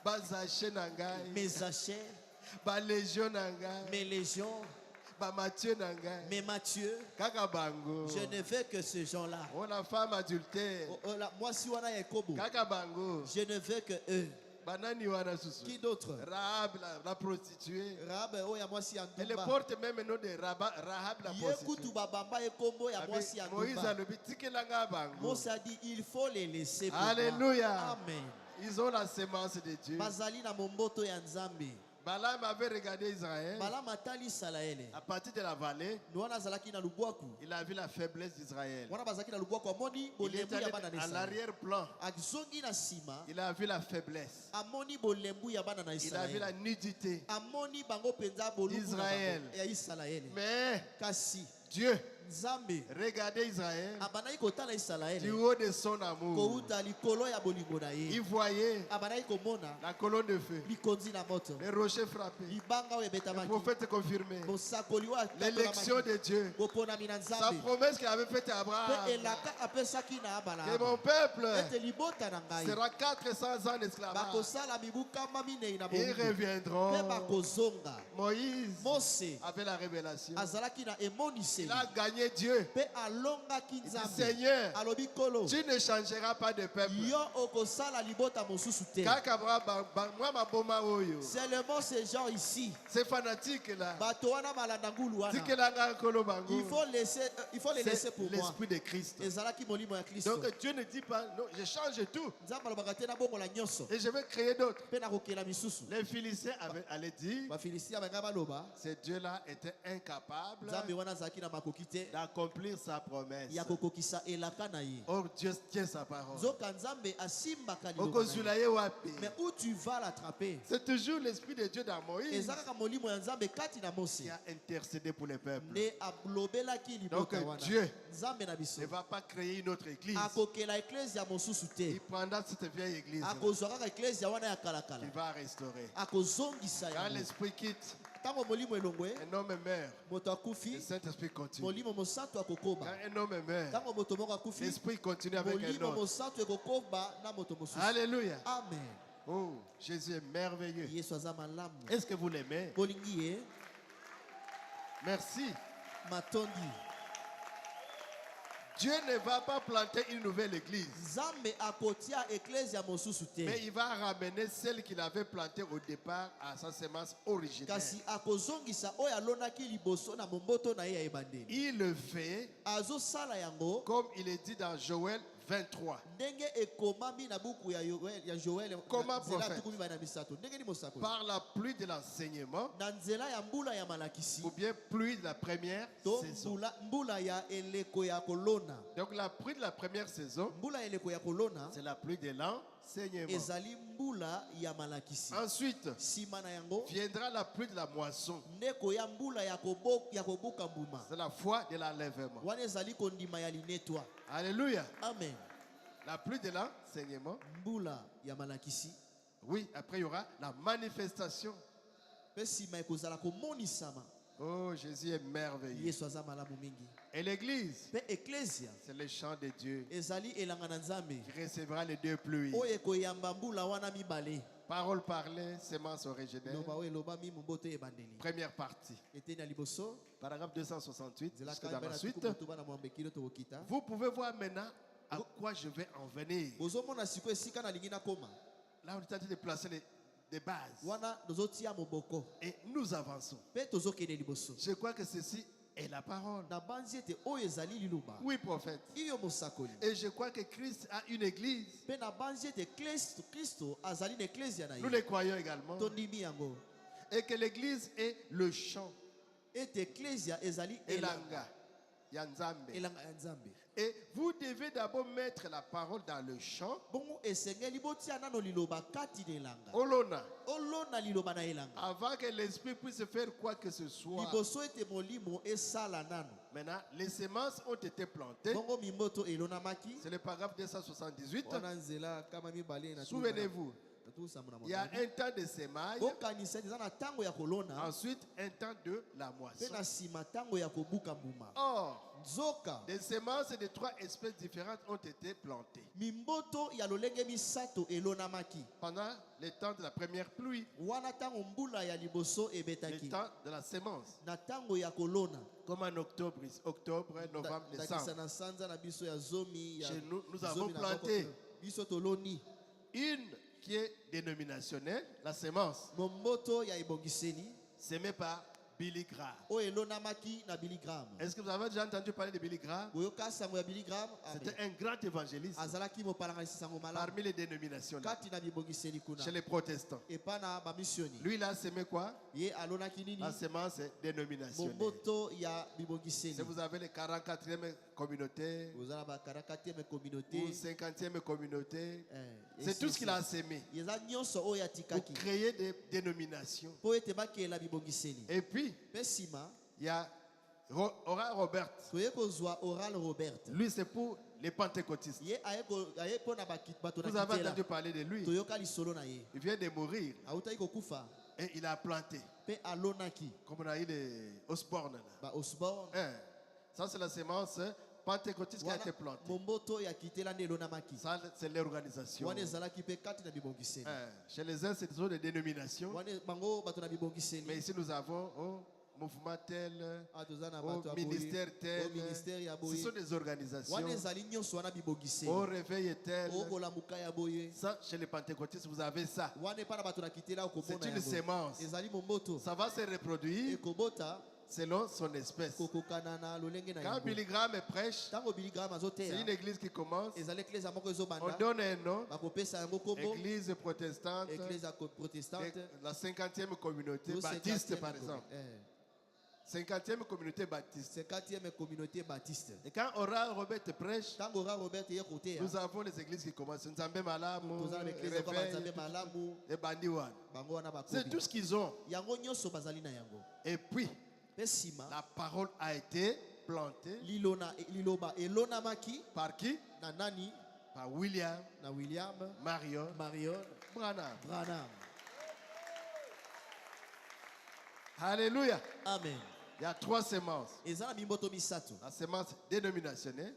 ba Zaché Nangai, mes Zachais, ba Légion Nangai, mes légions, ba Matthieu Nangai. mes Matthieu. Kaka bango. Je ne veux que ces gens-là. Oh, la femme adultère. Moi si wana ya Yakobo. Kaka bango. Je ne veux que eux. Banani wana susu. Qui d'autre? Rahab, la prostituée. Rahab oya mwasi ya Elle ndumba. porte même le nom de Rahab la Ye kutu prostituée. babamba ekombo ya mwasi ya Avec Moïse a ndumba. le bitikelanga bango. Mose a dit il faut les laisser pour moi. Alléluia. Amen. Ils ont la sémence de Dieu. Bazali na momboto ya Nzambe. Balaam avait regardé Israël. Balaam atali Israele. À partir de la vallée, Wana azalaki na lubwaku. il a vu la faiblesse d'Israël. Wana bazalaki na lubwaku amoni Il est bolembu allé ya bana na à Israele. l'arrière-plan. Azongi na sima Il a vu la faiblesse. amoni bolembu ya bana na Il a vu la Israele. nudité. Amoni bango penza bolubu Israël. ya Israele. Mais Kasi Dieu, Nzambe regardez Israël abanaki kotala du Israele. haut de son amour. Kouta likolo ya bolingo na ye. Il voyait Abanaki komona la colonne de feu, likonzi na moto. les rochers frappés, Libanga oyo le ebetamaki. prophète confirmé, Mosakoli wa l'élection de Dieu, boponami na sa Nzambe. promesse qu'il avait faite à Pe Abraham, elaka apesaki na que Abraham. mon peuple Ete libota na ngai. sera 400 ans d'esclavage. Bakosala mibu kama minei na Ils bolingo. Pe reviendront. bakozonga. Moïse Mose avait la révélation. azalaki na Il emoniseli. a gagné Dieu. Pe alongaki Il dit, Nzambe. Seigneur, Alobi kolo. tu ne changeras pas de peuple. Yo okosala libota mosusu te. Kaka moi ma boma oyo. Seulement ces gens ici. Ces fanatiques là. Bato wana malanda ngulu wana. Tikelanga kolo bango. Il faut les laisser pour C'est moi. l'esprit de Christ. Ezalaki molimo ya Kristo. Donc Dieu ne dit pas, non, je change tout Nzambe alobaka te na bongo la nyonso. et je vais créer d'autres. Pe nakokela misusu. Les Philistins allaient dire, Bafilistia banga baloba. ce Dieu-là était incapable Nzambe wana azalaki na makoki te d'accomplir sa promesse. ya kokokisa elaka na ye. Or Dieu tient sa parole. Nzoka Nzambe asimbaka liloba na ye. Okozula ye wapi? Mais où tu vas l'attraper? C'est toujours l'esprit de Dieu dans Moïse Eza kaka molimo ya Nzambe kati na Mose. qui a intercédé pour les peuples. Nde ablobelaki Donc libota wana. Dieu Nzambe na biso. ne va pas créer une autre église. Akokela eklezia mosusu te. Il prendra cette vieille église. Akozwa kaka eklezia wana ya kalakala. Il va restaurer. Akozongisa Quand yango. l'esprit quitte, Ntango molimo elongwe, un homme meurt. moto Le akufi, Saint-Esprit continue. molimo mosantu akokoba. Quand un homme meurt, Ntango moto moko akufi, l'esprit continue avec un molimo autre. mosantu ekokoba na moto mosusu. Alléluia. Amen. Oh, Jésus est merveilleux. Yesu aza malamu. Est-ce que vous l'aimez? Bolingi ye, Merci. matondi. Dieu ne va pas planter une nouvelle église, Nzambe akotia eklezia mosusu mais te. il va ramener celle qu'il avait plantée au départ à sa semence originelle. Kasi akozongisa oyo alonaki liboso na momboto na ye ya ebandeli. Il le fait Azosala yango comme il est dit dans Joël 23. ndenge ekomami na buku ya Joel Comment nzela prophète? tuku mibale na misato. Ndenge ni mosakoli. Par la pluie de l'enseignement, Na nzela ya mbula ya malakisi. ou bien pluie de la première To saison. mbula ya eleko ya kolona. Donc la pluie de la première saison, Mbula ya eleko ya kolona c'est la pluie de l'enseignement. ezali mbula ya malakisi. Ensuite, Sima na yango viendra la pluie de la moisson. ndeko ya mbula ya kobuka mbuma. C'est la foi de l'enlèvement. Wana ezali kondima ya linetwa. Alléluia. Amen. La pluie de l'enseignement. Mbula ya malakisi. Oui, après il y aura la manifestation. Pe sima ekozala komonisama. Oh, Jésus est merveilleux. Yesu aza malamu mingi. Et l'église, Pe eklesia c'est le chant de Dieu ezali elanga na Nzambe. qui recevra les deux pluies. Oyo ekoyamba mbula wana mibale. Parole parlée, sémence originelle. Loba oyo elobami momboto ebandeli. Première partie. Eteni ya liboso. Paragraphe 268 Nzela jusque dans kamba la na suite. tuku moto bana mwambekilo tokokita. Vous pouvez voir maintenant à quoi je vais en venir. Bozomona siko esika na lingi na koma. Là, on est en train de placer des bases. Wana tozotia moboko. Et nous avançons. Pe tozokende liboso. Je crois que ceci est la parole. na banzi ete oyo ezali liloba Oui, prophète. iyo mosakoli Et je crois que Christ a une église. mpe na banzi ete kristo azali na eklezia na Nous ye le croyons également. tondimi yango Et que l'église est le chant. ete eklezia ezali elanga Yanzambe. elanga ya nzambe Et vous devez d'abord mettre la parole dans le chant. bongo esengeli botia nano liloba kati na elanga Olona. olona liloba na elanga Avant que l'esprit puisse faire quoi que ce soit. liboso ete molimo esala nano Maintenant, les semences ont été plantées. bongo mimboto elonamaki C'est le paragraphe 278. wana nzela kama mibale na Souvenez-vous, il y a un temps de semaille, bokanisa eza na ntango ya kolona ensuite un temps de la mpe moisson. na nsima ntango ya kobuka mbuma Or, nzoka des semences de 3 espèces différentes ont été plantées mimboto ya lolenge misato elonamaki pendant le temps de la première pluie, wana ntango mbula ya liboso le ebetaki temps de la semence, na ntango ya kolona comme en octobre, novembre, ndakisa décembre. na sanza na biso ya zomi ya Chez nous, nous zomi avons na planté moko, biso toloni une qui est dénominationnelle, la semence, momboto ya ebongiseli semée par Billy Graham. oyo elonamaki na Billy Graham Est-ce que vous avez déjà entendu parler de Billy Graham? boyoka sango ya Billy Graham C'était un grand évangéliste azalaki mopalangalisi sango malamu parmi les dénominationnels, kati na bibongiseli kuna chez les protestants. epa na bamisioni Lui, il a semé quoi? ye alonaki nini La semence dénominationnelle. momboto ya Si bibongiseli vous avez les 44e communauté oza na bakarakatieme communauté ou 50e communauté, eh, c'est tout ce qu'il a semé eza nyonso oyo pour atikaki créer des dénominations. mpo ete bakela bibongiseli Et puis, mpe nsima il y a Oral Robert. toye kozwa oral robert Lui, c'est pour les pentecôtistes. ye aye mpo na bato Vous na avez kitela entendu parler de lui. toyoka lisolo na ye Il vient de mourir autaki kokufa et il a planté. mpe alonaki Comme on a eu les Osborne. Là. baosborn Hein. Ça, c'est la semence pentecôtiste qui a été plantée. momboto ya kitela nde elonamaki Ça, c'est l'organisation. wana ezalaki mpe kati na bibongiseli Hein. Chez les uns, c'est toujours des dénominations. wana bango bato na Mais bibongiseli ici, nous avons mouvement tel, toza na au bato ya ministère boye tel. au ministère ya Ce boye sont des organisations. wana ezali nyonso wana bibongiseli Au réveil tel. okolamuka ya boye Ça, chez les pentecôtistes, vous avez ça. wana epa na bato na kitela C'est okomona une yango semence. ezali momboto Ça va se reproduire ekobota selon son espèce. kokokana na lolenge na Quand yango Billy Graham prêche, ntango Billy Graham c'est azoteya une église qui commence. ezali eklezia moko On ezobanda donne un nom. bakopesa yango kombo Église protestante, eklezia protestante la 50e communauté to baptiste 50e par exemple. 50e communauté baptiste. 50e communauté baptiste Et quand Oral Robert prêche, ntango ra robert ye koteya nous avons les églises qui commencent. Nzambe Malamu, toza na baeklezia kwa Réveil, banzambe malamu et Bandiwan. bango wana C'est tout bakobi ce qu'ils ont. yango nyonso bazali na yango Et puis, mpe nsima la parole a été plantée liloba elonamaki par qui? na nani Par William na william Marion marion Branham. branham Alléluia. amen Il y a 3 semences. eza na mimboto misato La semence dénominationnelle.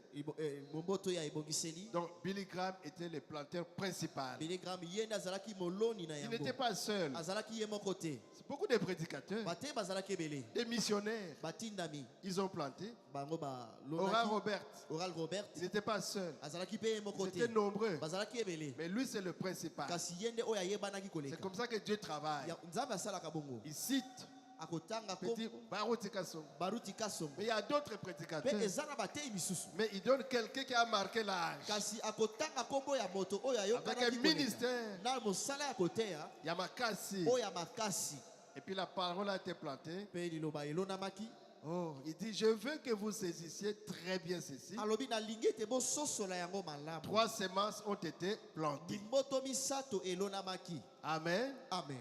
momboto ya ebongiseli Donc, Billy Graham était le planteur principal. Billy Graham ye nde azalaki moloni na Il yango n'était pas seul. azalaki ye moko te C'est beaucoup de prédicateurs, bate bazalaki ebele des missionnaires. batindami Ils ont planté. bango Oral balonaki Robert, oral robert il n'était pas seul. azalaki mpe ye moko Ils étaient te nombreux. bazalaki ebele Mais lui, c'est le principal. kasi ye nde oyo ayebanaki C'est koleka comme ça que Dieu travaille. nzambe asalaka bongo Il cite akotanga petit Baruti Kasson. baruti kasongo Mais il y a d'autres mpe prédicateurs. eza na batei misusu Mais il donne quelqu'un qui a marqué l'âge. kasi akotanga nkombo ya moto oyo Avec ayokanaki un koleka ministère. na mosala ya koteya Yamakasi. oyo ya makasi Et puis la parole a été plantée. mpe liloba elonamaki Oh, il dit, je veux que vous saisissiez très bien ceci. alobi nalingi ete bososola yango malamu 3 semences ont été plantées. mimboto misato elonamaki Amen. amen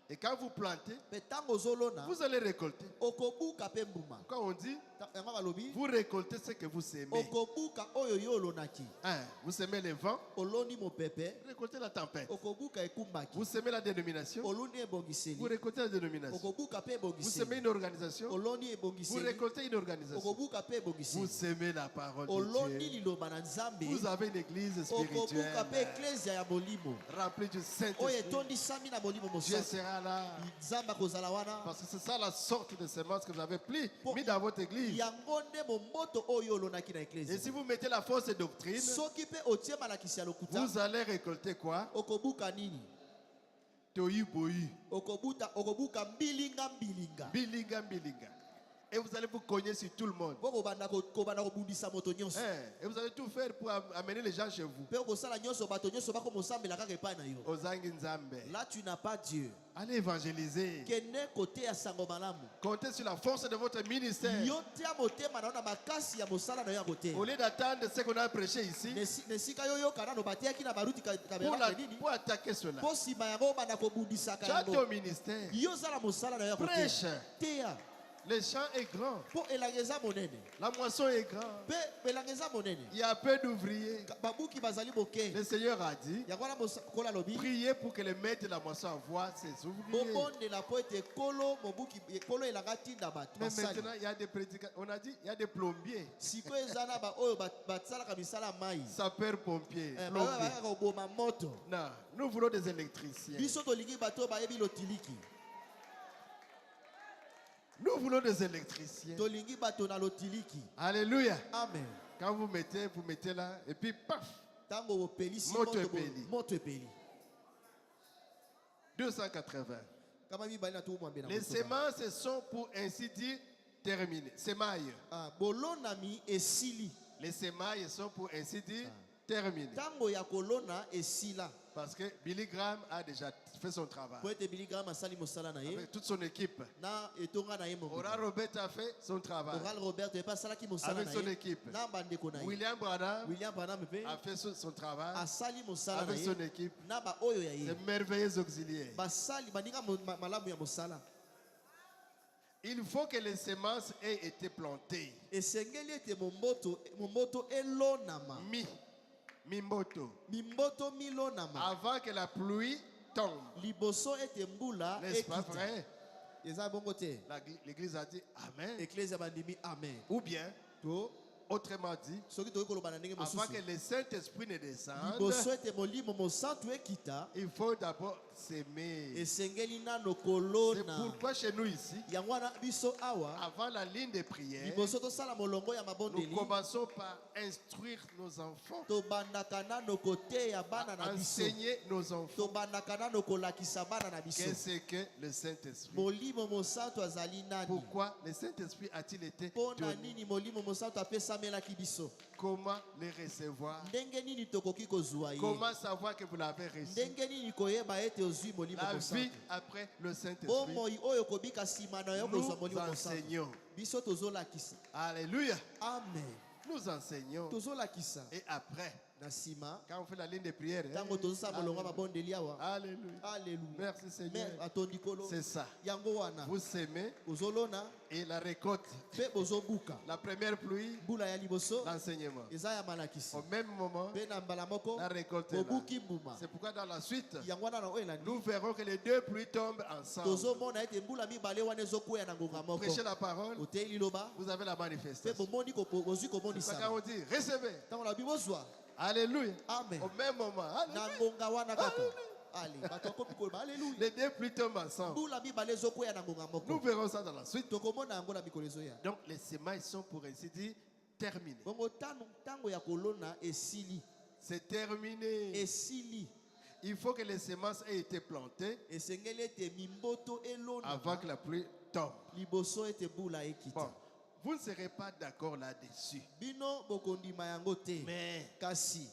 Et quand vous plantez, mpe ntango ozolona vous allez récolter. okobuka mpe mbuma Quand on dit, yango balobi vous récoltez ce que vous semez. okobuka oyo yo olonaki Hein, vous semez le vent, oloni mopepe vous récoltez la tempête. okobuka ekumbaki Vous semez la dénomination, oloni vous ebongiseli récoltez la dénomination. okobuka mpe Vous semez ebongiseli une organisation, oloni vous ebongiseli récoltez une organisation. okobuka mpe Vous ebongiseli semez la parole oloni de Dieu. liloba na nzambe Vous avez une église okobuka mpe spirituelle eklezia ya molimo remplie du oyo Saint-Esprit. etondisami na molimo Dieu mosantu sera là. nzambe akozala wana Parce que c'est ça la sorte de semences que vous avez Pour- mis dans votre église. yango nde momboto oyo olonaki na Et eklezia si vous mettez la fausse doctrine, soki mpe otie malakisi ya lokuta vous allez récolter quoi? okobuka nini Toyi boyi. okobuka mbilinga Bilinga bilinga. Et vous allez vous cogner sur tout le monde. bokobanda kobundisa moto nyonso. Et vous allez tout faire pour amener les gens chez vous. Mpe okosala nyonso bato nyonso bakomosambela kaka epai na yo. Ozangi Nzambe. Là tu n'as pas Dieu. Allez évangéliser. Kende kote ya sango malamu. Comptez sur la force de votre ministère. Yo tia motema na ona makasi ya mosala na yo kote. Au lieu d'attendre ce qu'on a prêché ici, Nesika yo yoka nano batiaki na baruti pour attaquer cela. po nsima yango banda kobundisaka Tu as yango. ton ministère. Yo zala mosala na yo kote. Prêche. Teya. Le champ est grand. Po elanga eza monene. La moisson est grande. Pe elanga eza monene. Il y a peu d'ouvriers. Babuki bazali boke. Le Seigneur a dit, Yango wana kola lobi. priez pour que le maître de la moisson envoie ses ouvriers. Bobondela po ete kolo mobuki kolo elanga tinda bato Mais basali. maintenant, il y a des prédicateurs. On a dit, il y a des plombiers, Sikoyo eza na ba oyo basalaka misala mai. sapeurs-pompiers, Bayo plombiers. bakaka koboma moto. Non, nous voulons des électriciens. Biso tolingi bato oyo bayebi lotiliki. Nous voulons des électriciens. Tolingi bato na lotiliki. Alléluia. Amen. Quand vous mettez là, et puis paf, Tango bopelisi Moto epeli. moto epeli. 280. Kama mibali na tumu ambena. Les semences sont pour ainsi dire terminées. Semailles. Bolonami esili. Les semailles sont pour ainsi dire terminées. Tango ya kolona esila. Parce que Billy Graham a déjà fait son travail. Po ete Billy Graham asali mosala na ye. Avec toute son équipe. Na etonga na ye moko. Oral Robert a fait son travail. Oral Robert epa salaki mosala Avec na son ye. équipe. Na bandeko na ye. William Branham William Branham pe a fait son travail. asali mosala na Avec ye. son équipe. Na ba oyo ya ye. Des merveilleux auxiliaires. Basali baninga malamu ya mosala. Il faut que les semences aient été plantées. Esengeli ete momboto elonama. Mimboto. Mimboto milonama. Avant que la pluie tombe. Liboso ete mbula N'est-ce pas ekita. vrai? Eza bongo te. L'église a dit Amen. Ecclesia bandimi amen. Ou bien, To autrement dit, soki toki koloba na ndenge avant mosusu. que le Saint-Esprit ne descende, Liboso ete molimo mosantu ekita. il faut d'abord s'aimer. Esengeli nano C'est kolona. pourquoi chez nous ici, Yango wana biso awa. avant la ligne de prière, Liboso tosala molongo ya nous mabondeli. commençons par instruire nos enfants, Tobandaka nano koteya bana na biso. enseigner nos enfants Tobandaka nano kolakisa bana na biso. qu'est-ce que le Saint-Esprit. Molimo mosantu azali nani? Pourquoi le Saint-Esprit a-t-il été Pona donné? nini molimo mosantu apesamelaki biso? Comment les recevoir? Ndenge nini tokoki kozwa ye? Comment savoir que vous l'avez reçu? Ndenge nini koyeba ete ozwi molimo La vie mosantu? après le Saint-Esprit, Bomoi oyo kobika nsima na yo kozwa nous molimo mosantu. enseignons. Biso tozolakisa. Alléluia. Amen. Nous enseignons. Tozolakisa. Et après, Na nsima quand on fait la ligne de prière, ntango tozosala molongo ya mabondeli awa. Alléluia. Alléluia. Merci Seigneur. Atondi kolo. C'est ça. Yango wana. Vous s'aimez Ozolona et la récolte, mpe bozobuka. la première pluie, Mbula ya liboso l'enseignement. eza ya malakisi. Au même moment, Mpe na mbala moko la récolte est là. bobuki mbuma. C'est pourquoi dans la suite, Yango wana na oyo elandi. nous verrons que les deux pluies tombent ensemble. Tozomona ete mbula mibale wana ezokwea na ngonga moko. Prêchez la parole, Oteyi liloba vous avez la mpe manifestation. bomoni bozwi C'est quand komonisama. on dit recevez. Ntango na bibozwa Alléluia. amen. Au même moment, Na alléluia. ngonga wana kaka. Ale bato bakomi koloba aleluya. Les deux pluies tombent ensemble. Mbula mibale ezokwea na ngonga Nous moko. verrons ça dans la suite. Tokomona yango na mikolo ezoya. Donc les semailles sont pour ainsi dire terminées. Bongo ntango ya kolona esili. C'est terminé. Esili. Il faut que les semences aient été plantées Esengeli ete mimboto elona. avant que la pluie tombe. Liboso ete bula Bon, ekita. vous ne serez pas d'accord là-dessus. Bino bokondima yango te. Mais Kasi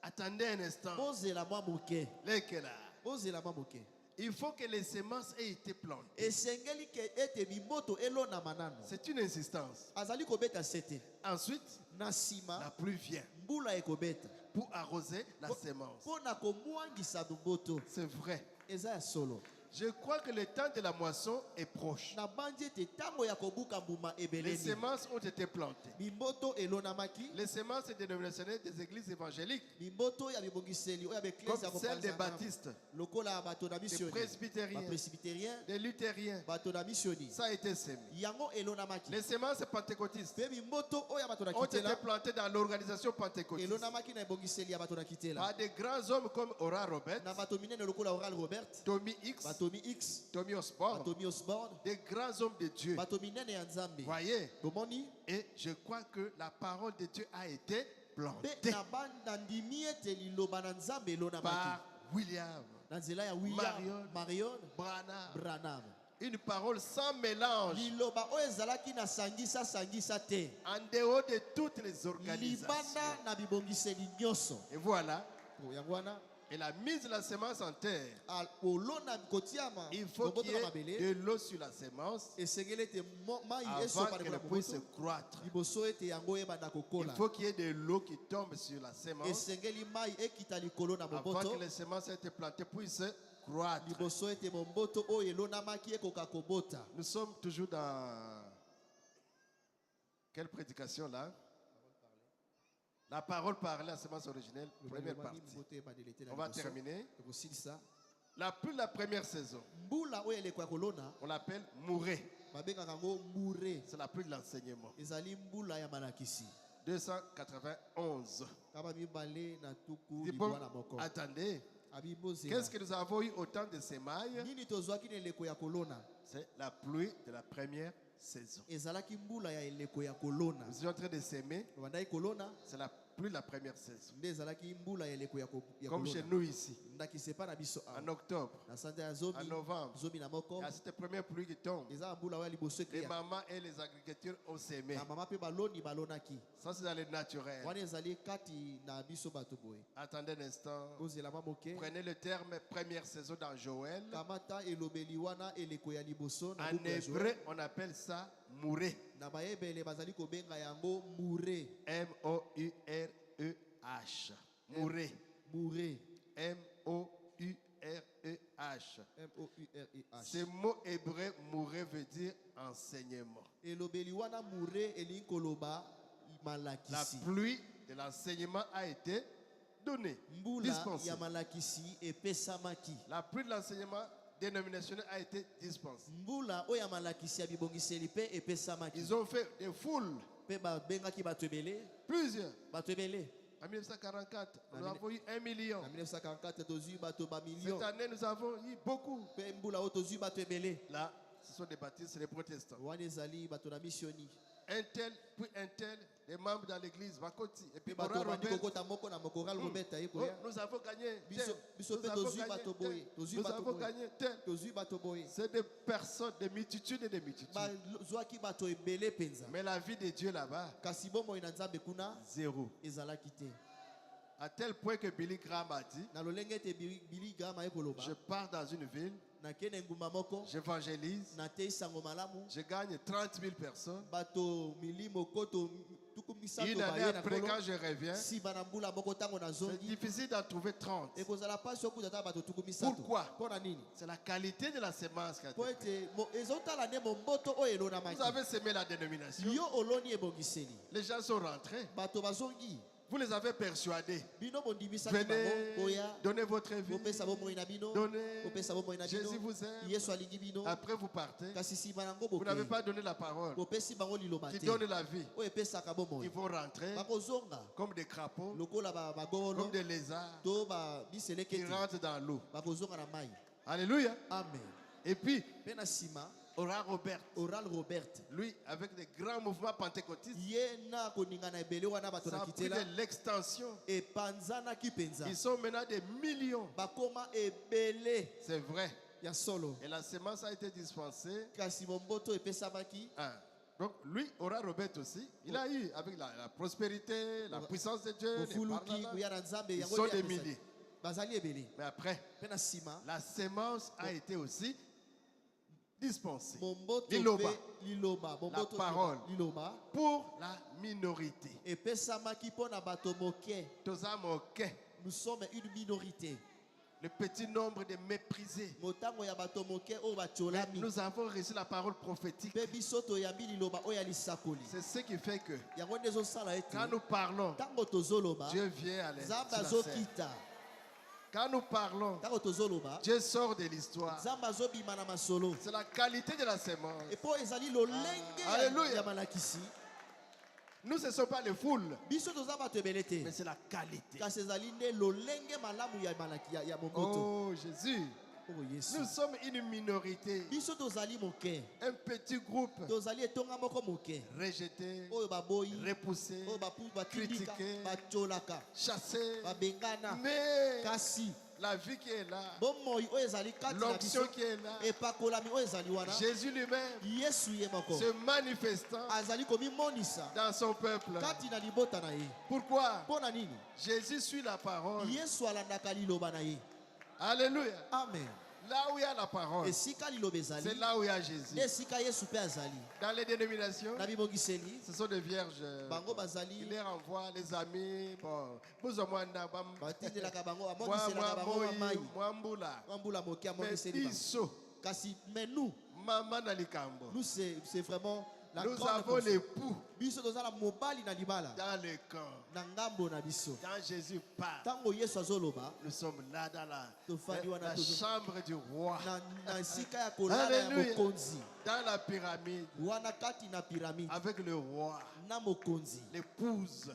attendez un instant. bozela mwa moke. Lesquels là? Bozela mwa moke. Il faut que les semences aient été plantées. Esengeli ke ete mimboto elonama nano. C'est une insistance. Azali kobeta sete. Ensuite, Na la nsima pluie vient mbula ekobeta. pour arroser la semence. Mpona komwangisa mboto. C'est vrai. Eza ya solo. Je crois que le temps de la moisson est proche. Na bandi ete ntango ya kobuka mbuma Les ebeleni. semences ont été plantées. Mimboto elonamaki. Les semences dénominationnelles des églises évangéliques, Mimboto ya bibongiseli oyo ya comme baeklesi ya celle des kopanza baptistes, lokola ya bato na des misioni presbytériens, bapresbytérien des luthériens, bato na misioni ça a été semé. yango elonamaki Les semences pentecôtistes mpe mimboto oyo ya bato na ont été kitela plantées dans l'organisation pentecôtiste elonamaki na ebongiseli ya bato na kitela par des grands hommes comme Ora Robert, na bato minene lokola oral robert Tommy X, batomi x Tommy Osborne, batomi osborn des grands hommes de Dieu. bato minene ya nzambe Voyez, bomoni et je crois que la parole de Dieu a été mpe plantée na ndimi ete liloba na nzambe elonamaki par William na nzela ya william Marion marion Branham. branham Une parole sans mélange. liloba oyo ezalaki na sangisa sangisa te, En dehors de toutes les organisations. libanda na bibongiseli nyonso. Et voilà. Po yango wana Et la mise de la semence en terre. olona kotiama Il faut qu'il y na ait mabele de l'eau sur la semence esengeli ete mai avant esopa qu'elle na puisse moboto croître. liboso ete yango ebanda Il kokola. faut qu'il y ait de l'eau qui tombe sur la semence Esengeli mai ekita likolo na avant moboto que les semences aient été plantées puissent croître. liboso ete momboto oyo elonamaki ekoka kobota. Nous sommes toujours dans quelle prédication là? La parole parlée à semence originelle, première partie. On va terminer. La pluie de la première saison, mbula oyo eleko ya kolona on l'appelle mouré. babengaka yango mure, C'est la pluie de l'enseignement. ezali mbula ya malakisi. 291. Kaba mibale na tuku Dis libwa bon, na moko. attendez, Abibozela. qu'est-ce que nous avons eu au temps de semailles? Nini tozwaki na eleko ya kolona? C'est la pluie de la première saison. Ezalaki mbula ya eleko ya kolona. Nous sommes en train de s'aimer, Bandai kolona c'est la pluie de la première saison. nde ezalaki mbula ya eleko ya Comme chez kolona. nous ici, Ndaki sepa na biso en octobre, na sanda ya en zomi novembre, zomi na moko. il y a cette première pluie qui tombe. Eza mbula oyo ya liboso Les ekria. mamans et les agriculteurs ont s'aimé. Na mama pe baloni balonaki. Ça, c'est dans le naturel. Wana ezali kati na biso bato boye. Attendez un instant. Kozela moke. Prenez le terme première saison dans Joël. Kamata elobeli wana eleko ya liboso na En buku ya Joël. hébreu, on appelle ça mouré. Na bayebele bazali kobenga yango mure. M-O-U-R-E-H. Mouré. Mure. M-O-U-R-E-H. M-O-U-R-E-H. Ce mot hébreu mouré veut dire enseignement. Elobeli wana mure elingi koloba La malakisi. pluie de l'enseignement a été donnée, Mbula dispensée. ya malakisi epesamaki. La pluie de l'enseignement dénominationnel a été dispensée. Mbula oyo ya malakisi ya bibongiseli pe epesamaki. Ils ont fait des foules, Pe babengaki bato ebele. plusieurs. Bato ebele. En 1944, nous En avons eu 1 million. Na 1944 tozwi bato ba million. Cette année, nous avons eu beaucoup. Pe mbula oyo tozwi bato ebele. Là, ce sont des baptistes, c'est des protestants. Wana ezali bato na missioni. Un tel, puis un tel, des membres dans l'église, Bakoti. Et puis, Pe bato Bora bandi Robert. kokota moko na mokoral Robert Oh, ayekoya. nous avons gagné. Biso tel. biso Nous pe avons tozwi gagné bato tel. boye. Tozwi Nous bato avons boye. gagné tel. Tozwi bato boye. C'est des personnes, des multitudes et des multitudes. Bazwaki bato ebele penza. Mais la vie de Dieu là-bas, Kasi bomoi na Nzambe kuna zéro. ezalaki te. À tel point que Billy Graham a dit, Na lolenge ete Billy Graham ayekoloba. je pars dans une ville, Nakende ngumba moko. j'évangélise, Natei sango malamu. je gagne 30 000 personnes. Bato milimo koto tuku misato Une année baye na après, kolo. quand je reviens, Si bana mbula moko tango na c'est zongi. difficile d'en trouver 30. Ekozala pasi okuta ta bato tuku misato. Pourquoi? Pona nini? C'est la qualité de la semence qui a été Po faite. ete ezotala nde momboto oyo elonamaki. Vous avez semé la dénomination. Yo oloni ebongiseli. Les gens sont rentrés. Bato bazongi. Vous les avez persuadés. Bino bondimisaki bango. Venez, Oya. donnez votre vie. Bopesa bomoi na bino. Donnez. Bopesa bomoi na bino. Jésus vous aime. Yesu alingi bino. Après, vous partez. Kasi nsima nango Vous n'avez bokei. pas donné la parole Bopesi bango liloba qui te. donne la vie. Oyo epesaka bomoi. Ils vont rentrer Bakozonga. comme des crapauds, Lokola bagolo. comme des lézards To qui biseleketi. rentrent dans l'eau. Bakozonga na mai. Alléluia. Amen. Et puis, Pe na nsima Ora Robert, Oral Robert. lui, avec des grands mouvements pentecôtistes, Ye na koningana ebele wana bato ça na a pris kitela. de l'extension. Epanzanaki penza. Ils sont maintenant des millions. Bakoma ebele C'est vrai. ya solo. Et la semence a été dispensée. Kasi momboto epesamaki. Ah. Donc, lui, Ora Robert aussi, il a eu, avec la prospérité, la puissance de Dieu, les Bofuluki parlements, kuya na Nzambe ils yango sont ya des pesa. milliers. Bazali ebele. Mais après, Pe na nsima la semence a été aussi dispensée momboto Liloba. pe liloba momboto parole. liloba pour la minorité. epesamaki mpo na bato moke. Toza moke, Nous sommes une minorité. le petit nombre de méprisés. Motango ya bato moke oyo Mais batiolami. nous avons reçu la parole prophétique. Pe biso toyambi liloba oyo ya lisakoli. C'est ce qui fait que Yango nde ezosala ete quand nous parlons, ntango tozoloba Dieu vient à l'aide. Nzambe sur la scène. azokita. Quand nous parlons, Ntango tozoloba Dieu sort de l'histoire. Nzambe azobima na masolo. C'est la qualité de la semence. Epo ezali lolenge Alléluia. ya malakisi. Nous, ce ne sont pas les foules, Biso toza bato ebele te. mais c'est la qualité. Kasi ezali nde lolenge malamu ya malaki ya momboto. Oh Jésus, Oh Yesu. nous sommes une minorité, Biso tozali moke. un petit groupe Tozali etonga moko moke. rejeté, Oyo baboyi. repoussé, Oyo batindika. critiqué, Batiolaka. chassé. Babengana. Mais Kasi la vie qui est là, bomoi oyo ezali kati na l'onction biso qui est là, epakolami oyo ezali wana Jésus lui-même yesu ye moko se manifestant azali komimonisa dans son peuple. kati na libota na ye. Pourquoi? Mpo na nini? Jésus suit la parole. yesu alandaka liloba na ye. Alléluia. Amen. Là où il y a la parole, esika liloba ezali c'est là où il y a Jésus. nde esika yesu mpe azali. Dans les dénominations, na bibongiseli ce sont des vierges. bango Il bazali les renvoie, les amis. Bon, plus ou moins, batindelaka bango moi, amongiselaka bango wa mai moi, mbula. wambula moke Mais amongiseli bango. biso, Kasi mais nous maman na likambo. nous c'est vraiment la Nous grande avons personne. l'époux biso tozala mobali na libala dans le camp. na ngambo na biso. Quand Jésus parle, Tango yesu azoloba nous sommes là dans la Tofandi chambre du roi, na esika ya kolala ya Alléluia. mokonzi dans la pyramide, wana kati na piramide avec le roi, na mokonzi l'épouse.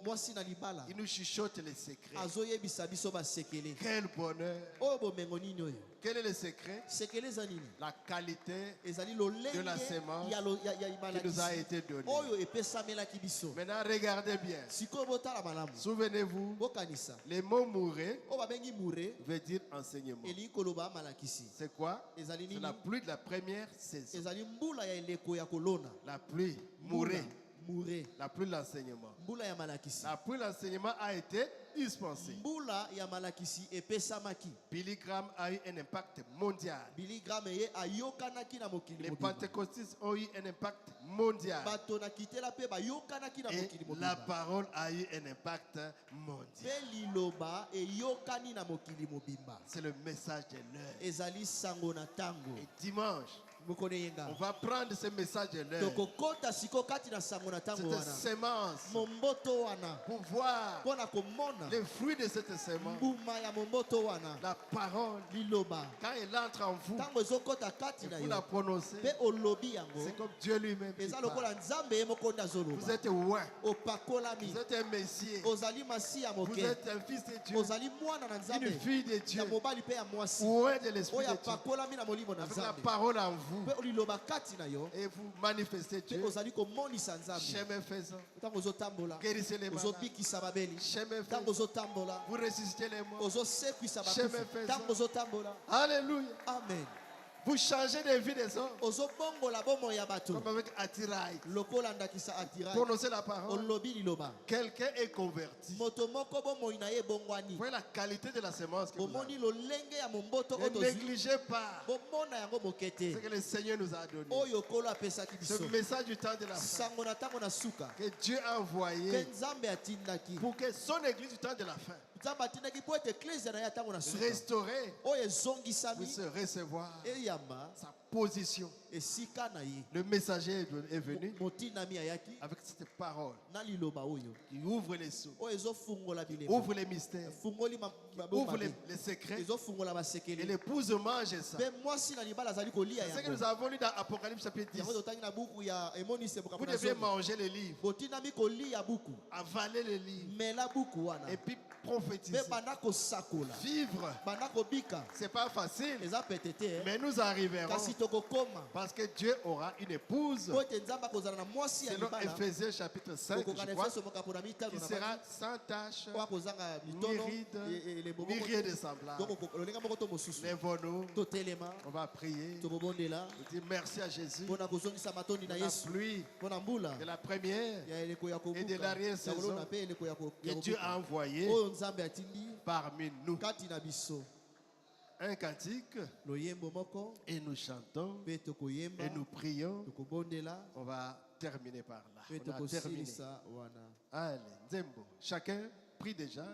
mwasi na libala Il nous chuchote les secrets. azoyebisa biso basekele. Quel bonheur. Oyo bomengo nini oyo? Quel est le secret? sekele eza nini? La qualité ezali de lolenge la sémence ya qui nous a malakisi été donnée. oyo epesamelaki biso. Maintenant, regardez bien. sikoyo botala malamu Souvenez-vous, bokanisa les mots mourir oyo babengi mure veut dire enseignement. elingi koloba malakisi. C'est quoi? ezali C'est nini? la pluie de la première saison. ezali mbula ya eleko ya kolona. La pluie Mbula, mourir. mure La pluie de l'enseignement. mbula ya malakisi. La pluie de l'enseignement a été dispensée. mbula ya malakisi epesamaki. Billy Graham a eu un impact mondial. Billy Graham ye ayokanaki na mokili Les mobimba. pentecôtistes ont eu un impact mondial. bato na kitela mpe bayokanaki na Et mokili la mobimba. parole a eu un impact mondial. mpe liloba eyokani na mokili mobimba. C'est le message de l'heure. ezali sango na ntango. Et dimanche, mokolo eyenga on va prendre ce message de l'heure. tokokota siko kati na sango na ntango Cette wana sémence momboto wana pour voir mpo na komona les fruits de cette sémence. mbuma ya momboto wana. La parole, liloba quand elle entre en vous, ntango ezokota kati na vous la yo prononcez. mpe olobi yango C'est comme Dieu lui-même qui eza parle. lokola nzambe ye moko nde Vous azoloba. êtes oint, opakolami vous êtes un messie, ozali masiya vous moke êtes un fils de Dieu, ozali mwana na nzambe une fille de Dieu, ya mobali mpe ya mwasi oint de l'Esprit oyo de Dieu, apakolami na molimo na avec la nzambe parole en vous, mpe liloba kati na yo et vous manifestez mpe Dieu. ozali komonisa nzambe Chemin faisant, ntango ozotambola guérissez les malades. ozobikisa babeli Chemin ntango faisant, ozotambola vous ressuscitez les morts. ozosekwisa Chemin bakufi faisant. ntango ozotambola. Alléluia. amen. Vous changez de vie des hommes, ozobongola bomoi ya bato comme avec attirail. lokola ndakisa atira Prononcez la parole. olobi liloba. Quelqu'un est converti. moto moko bomoi na ye Vous ebongwani. voyez la qualité de la sémence que vous avez. bomoni lolenge ya momboto oyo Ne tozwi négligez pas bomona yango moke ce te que le Seigneur nous a donné. oyo kolo apesaki Ce biso. message du temps de la fin sango na ntango na suka que Dieu a mpe envoyé nzambe atindaki pour que son église du temps de la fin, nzambe atindaki mpo ete eklezia na ye ntango na suka restaurée, oyo ezongisami puisse recevoir eyamba sa position. esika na ye. Le messager est venu motinami ayaki avec cette parole na liloba oyo qui ouvre les sceaux, oyo ezofungola bilemo ouvre les mystères, fungoli ouvre les secrets. ezofungola Et basekeli l'épouse mange ça. mpe mwasi na libala azali kolia C'est ce que yango. nous avons lu dans Apocalypse chapitre 10. yango totangi na buku ya emonisi Vous bokapo na devez zomi. manger les livres, botinami kolia buku avaler les livres mela buku wana et puis mpe prophétiser. banda kosakola Vivre, banda kobika c'est pas facile, eza pete te mais nous arriverons kasi tokokoma parce que Dieu aura une épouse. po ete nzambe akozala na mwasi ya Selon libala Ephésiens chapitre 5, okoka je na crois, efeso mokapo na mitano qui na sera sans tache, oyo akozanga ni mitono ride, elembo ni moko rien de semblable. donc lolenga moko to mosusu Lèvons-nous, totelema on va prier, tokobondela on dit merci à Jésus mpo na kozongisa matondi na pour la yesu pluie mpo na mbula de la première ya eleko ya et de l'arrière-saison ya kolona mpe eleko ya que Dieu a envoyé oyo nzambe atindi parmi nous. kati na biso. Un cantique loyembo moko et nous chantons mpe tokoyemba et nous prions. tokobondela On va terminer par là. mpe On a terminé. tokosilisa wana. Allez, Nzembo. Chacun prie déjà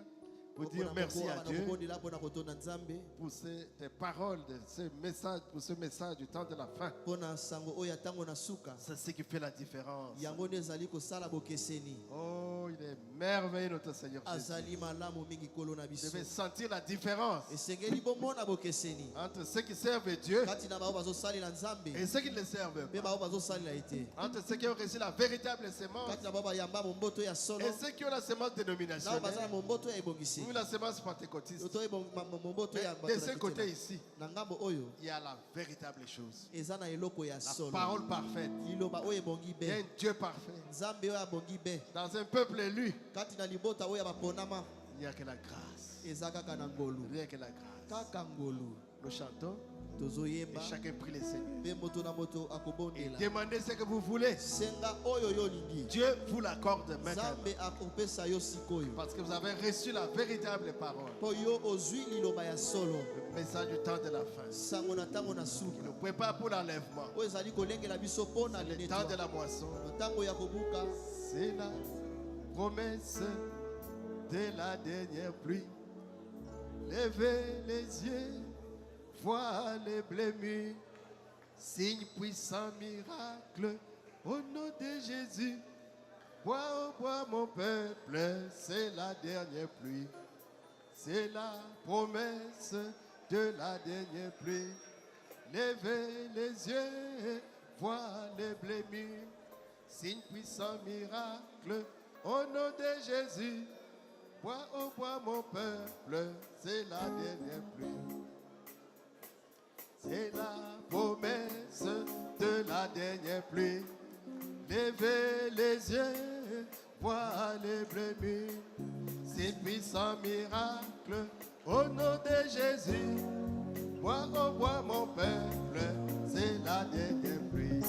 pour Mpona dire merci kokoka à na Dieu kobondela mpona kotonda nzambe pour tes paroles, de ce message, pour ce message du temps de la fin. mpona sango oyo ya ntango na suka C'est ce qui fait la différence. yango nde ezali kosala bokeseni. Oh, il est merveilleux notre Seigneur Jésus. azali malamu mingi kolo na Je biso vais sentir la différence esengeli bomona bokeseni entre ceux qui servent Dieu kati na bao bazosalela nzambe et ceux qui ne le servent mpe pas. bao bazosalela ye te, Entre ceux qui ont reçu la véritable sémence kati na bao bayamba momboto ya solo et ceux qui ont la sémence nao baza na dénominationnelle momboto ya ou ebongiseli la sémence pentecôtiste. to momboto Mais ya de ce bato côté na ici, na ngambo oyo il y a la véritable chose. eza na eloko ya La solo parole parfaite. liloba oyo ebongi Il y a be un Dieu parfait. nzambe oyo abongi be Dans un peuple élu, kati na libota oyo ya baponama il n'y a que la grâce. eza kaka na ngolu Rien que la grâce. kaka ngolu Nous chantons et tozoyemba chacun prie le Seigneur. mpe moto na moto Et akobondela demandez ce que vous voulez. senga oyo yo olingi Dieu vous l'accorde maintenant. nzambe akopesa yo sikoyo Parce que vous avez reçu la véritable parole. mpo yo ozwi liloba ya solo Le message du temps de la fin. sango na ntango na Qui suka nous prépare pour l'enlèvement. oyo ezali kolengela biso mpo na Le temps de linetwa la moisson. ntango ya kobuka C'est la promesse de la dernière pluie. Levez les yeux, voir les blés mûrs. Signe puissant, miracle, au nom de Jésus. Bois, oh, bois, mon peuple, c'est la dernière pluie. C'est la promesse de la dernière pluie. Levez les yeux, voir les blés mûrs. Signe puissant, miracle, au nom de Jésus. Bois, oh, bois, mon peuple, c'est la dernière pluie. C'est la promesse de la dernière pluie. Levez les yeux, voir les blés mûrs. C'est puissant miracle, au nom de Jésus. Bois, oh, bois, mon peuple, c'est la dernière pluie.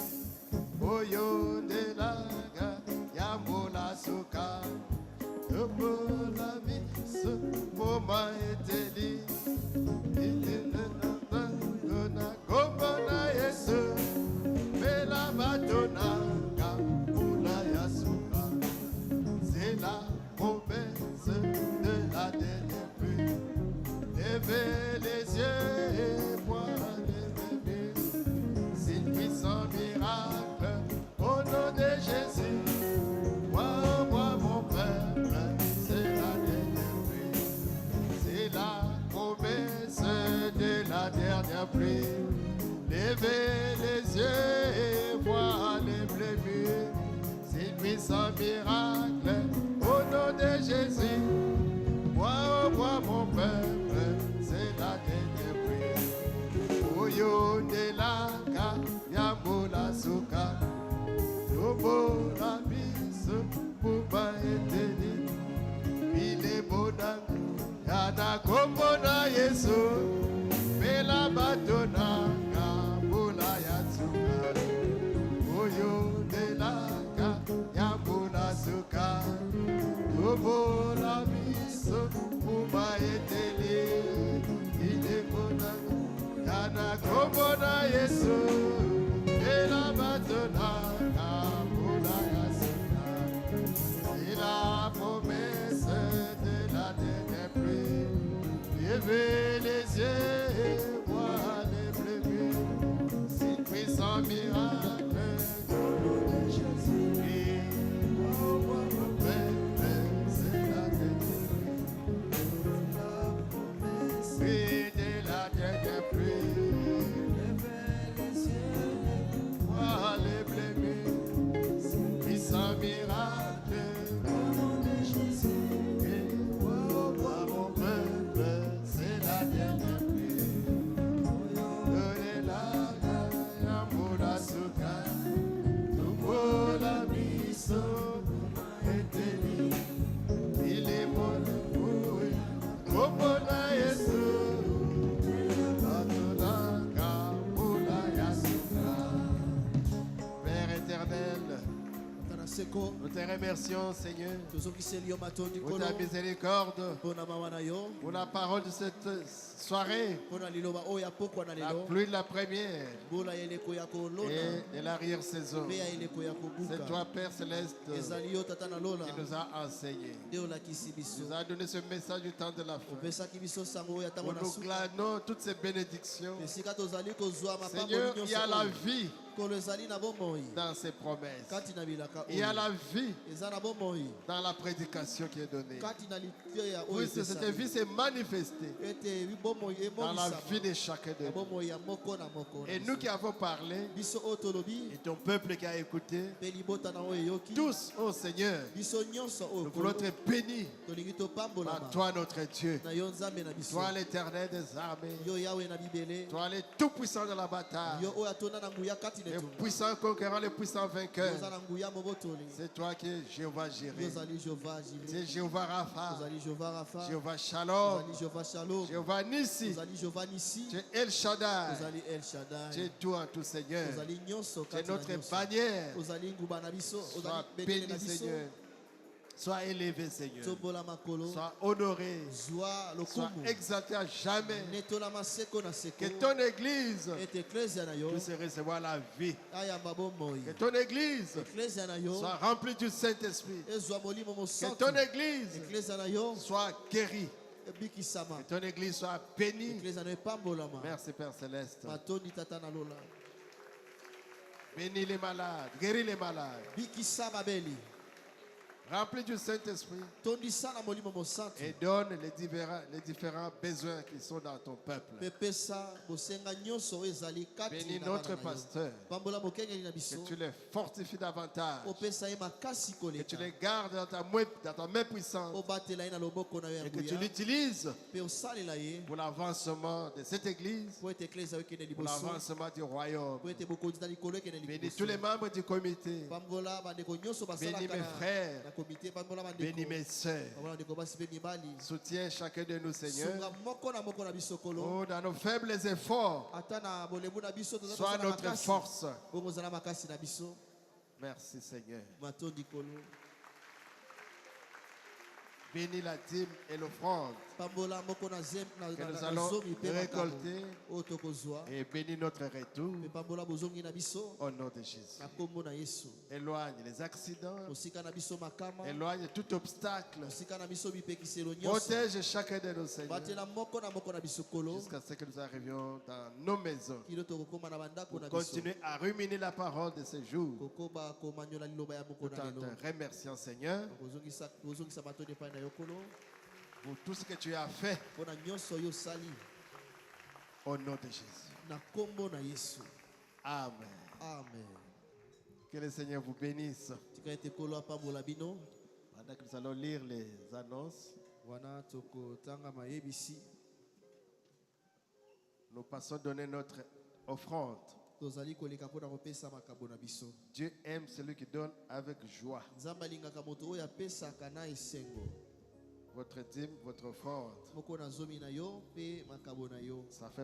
Oyo de la ga, yamola soka. Pour la vie, ce moment est éli. Gomona Yesu, Mela Batona, Kapula Yasuka. C'est la promesse de la dernière pluie. Levez les yeux et voir les bébés. C'est une puissant miracle au nom de Jésus. Moi, mon peuple, c'est la dernière pluie. C'est la promesse de la dernière pluie. Levez les yeux et voir les blés mûrs. C'est une puissant miracle au nom de Jésus. Moi, mon peuple, c'est la dernière pluie. Oyo de la ka, yamola suka. Yobo la biso, buba eteni. Bile bodangu, yana kombo na Yesu. Mela batona, kabula yatsuka. Oyo de la ka, yamola suka. Yobo la biso, buba eteni. Bile bodangu, yana kombo na Yesu. Mela batona, kabula yatsuka. C'est la promesse de la dernière pluie. Levez les yeux et voir les blés mûrs. C'est puissant miracle au nom de Jésus. Et oh, mon peuple, c'est la dernière pluie de la dernière pluie. Levez les yeux et voir les blés mûrs. C'est puissant miracle au nom de Jésus. Et oh, mon peuple, c'est la dernière pluie. Donnez-la, yamola suka. Tumo la miso, eteli. Il est bon, oui. Komona Yesu. Batona, kabula yasuka. Père éternel, tana seko nous te remercions, Seigneur, tozokiseli yo matondi pour kolo ta miséricorde, mpo na mawa na yo pour la parole de cette soirée, mpo na liloba oyo ya pokwa na la lelo pluie de la première mbula ya eleko ya kolona et de l'arrière-saison. mpe ya eleko ya C'est kobuka toi, Père Céleste, ezali yo tata na lola qui nous a enseigné. nde olakisi Tu biso nous as donné ce message du temps de la fin. opesaki biso sango oyo ya ntango Où na nous suka glanons toutes ces bénédictions. esika tozali kozwa mapambo Seigneur, il y a la nyonso vie kolo ezali na bomoi dans ces promesses. kati na bilaka Il y a oyo la vie eza na bomoi dans la prédication qui est donnée. kati na liteya oyo Oui, cette vie s'est manifestée ete bomoi dans la vie emonisama de chacun de na nous. bomoi ya moko na moko Et nous qui avons parlé, biso oyo tolobi et ton peuple qui a écouté, mpe libota na oyo eyoki tous, ô Seigneur, biso nyonso oyo nous voulons être bénis tolingi par topambolama toi, notre Dieu. na yo nzambe na biso Toi, l'éternel des armées. yo yawe na bibele Toi, le tout-puissant de la bataille. yo oyo atonda na nguya kati kati Les netumba puissants conquérants, les puissants vainqueurs. oza na nguya mobotoli C'est toi qui es Jéhovah Jireh. ozali Jehova Tu Jireh es Jéhovah Rapha. ozali Jehova Rafa Jéhovah Shalom. ozali Jehova Shalom Jéhovah Nissi. ozali Jehova Nissi Tu es El Shaddai. ozali El Tu Shaddai es tout en tout, Seigneur. ozali nyonso Tu es kati na notre nyonso bannière. ozali nguba na biso Sois ozali bendele na béni, biso Seigneur. Sois élevé, Seigneur. tombola makolo Sois honoré. zwa Sois lokumu exalté à jamais. netola maseko na seko Que ton église ete eklesia na yo puisse recevoir la vie. ayamba bomoi Que ton église eklesia na yo soit remplie du Saint-Esprit. ezwa molimo Que mosantu ton église eklesia na yo soit guérie. ebikisama Que ton église soit bénie. eklesia na yo epambolama Merci, Père Céleste. matondi tata na lola Bénis les malades. Guéris les malades. bikisa babeli Remplis du Saint-Esprit. tondisa na molimo mosantu Et donne les différents besoins qui sont dans ton peuple. pepesa bosenga nyonso oyo ezali kati Bénis na notre bana na yo pasteur. pambola mokengeli na Que biso tu les fortifies davantage. opesa ye makasi Que koleka tu les gardes dans ta main puissante. obatela ye na loboko na yo ya Et que tu nguya l'utilises mpe osalela ye pour l'avancement de cette église. po ete eklesia oyo ekende Pour liboso l'avancement du royaume. po ete bokonzi na likolo ekende Bénis tous les liboso membres du comité. pambola bandeko nyonso Bénis basalaka mes frères. na komite pambola Bénis bandeko mes sœurs. pambola bandeko basi mpe mibali Soutiens chacun de nous, Seigneur. sunga moko na biso kolo Oh, dans nos faibles efforts, ata na bolembu na biso toza sois kosala notre makasi force. bongo ozala makasi na biso Merci, Seigneur. matondi kolo Bénis la dîme et l'offrande. pambola moko na Que nous allons zomi mpe makambo récolter. oyo tokozwa Et bénis notre retour mpe pambola bozongi na biso au nom de Jésus. na kombo na yesu Éloigne les accidents. mosika na biso makama Éloigne tout obstacle. mosika na biso mipekiselo nyonso Protège chacun de nos seigneurs. batela moko na biso kolo Jusqu'à ce que nous arrivions dans nos maisons. kilo tokokóma na bandako na biso Continuez à ruminer la parole de ce jour. kokoba komanyola liloba ya moko Tout na en lelo te remerciant, Seigneur, kozongisa matoni epai na yo kolo pour tout ce que tu as fait mpo na nyonso oyo osali au nom de Jésus. na kombo na yesu Amen. amen Que le Seigneur vous bénisse. tika ete kolo apambola bino Pendant que nous allons lire les annonces, wana tokotanga mayebisi nous passons donner notre offrande. tozali koleka mpo na kopesa makambo na biso Dieu aime celui qui donne avec joie. nzambe alingaka moto oyo apesaka na esengo Votre dîme, votre offrande, moko na zomi na yo mpe makambo na yo ça fait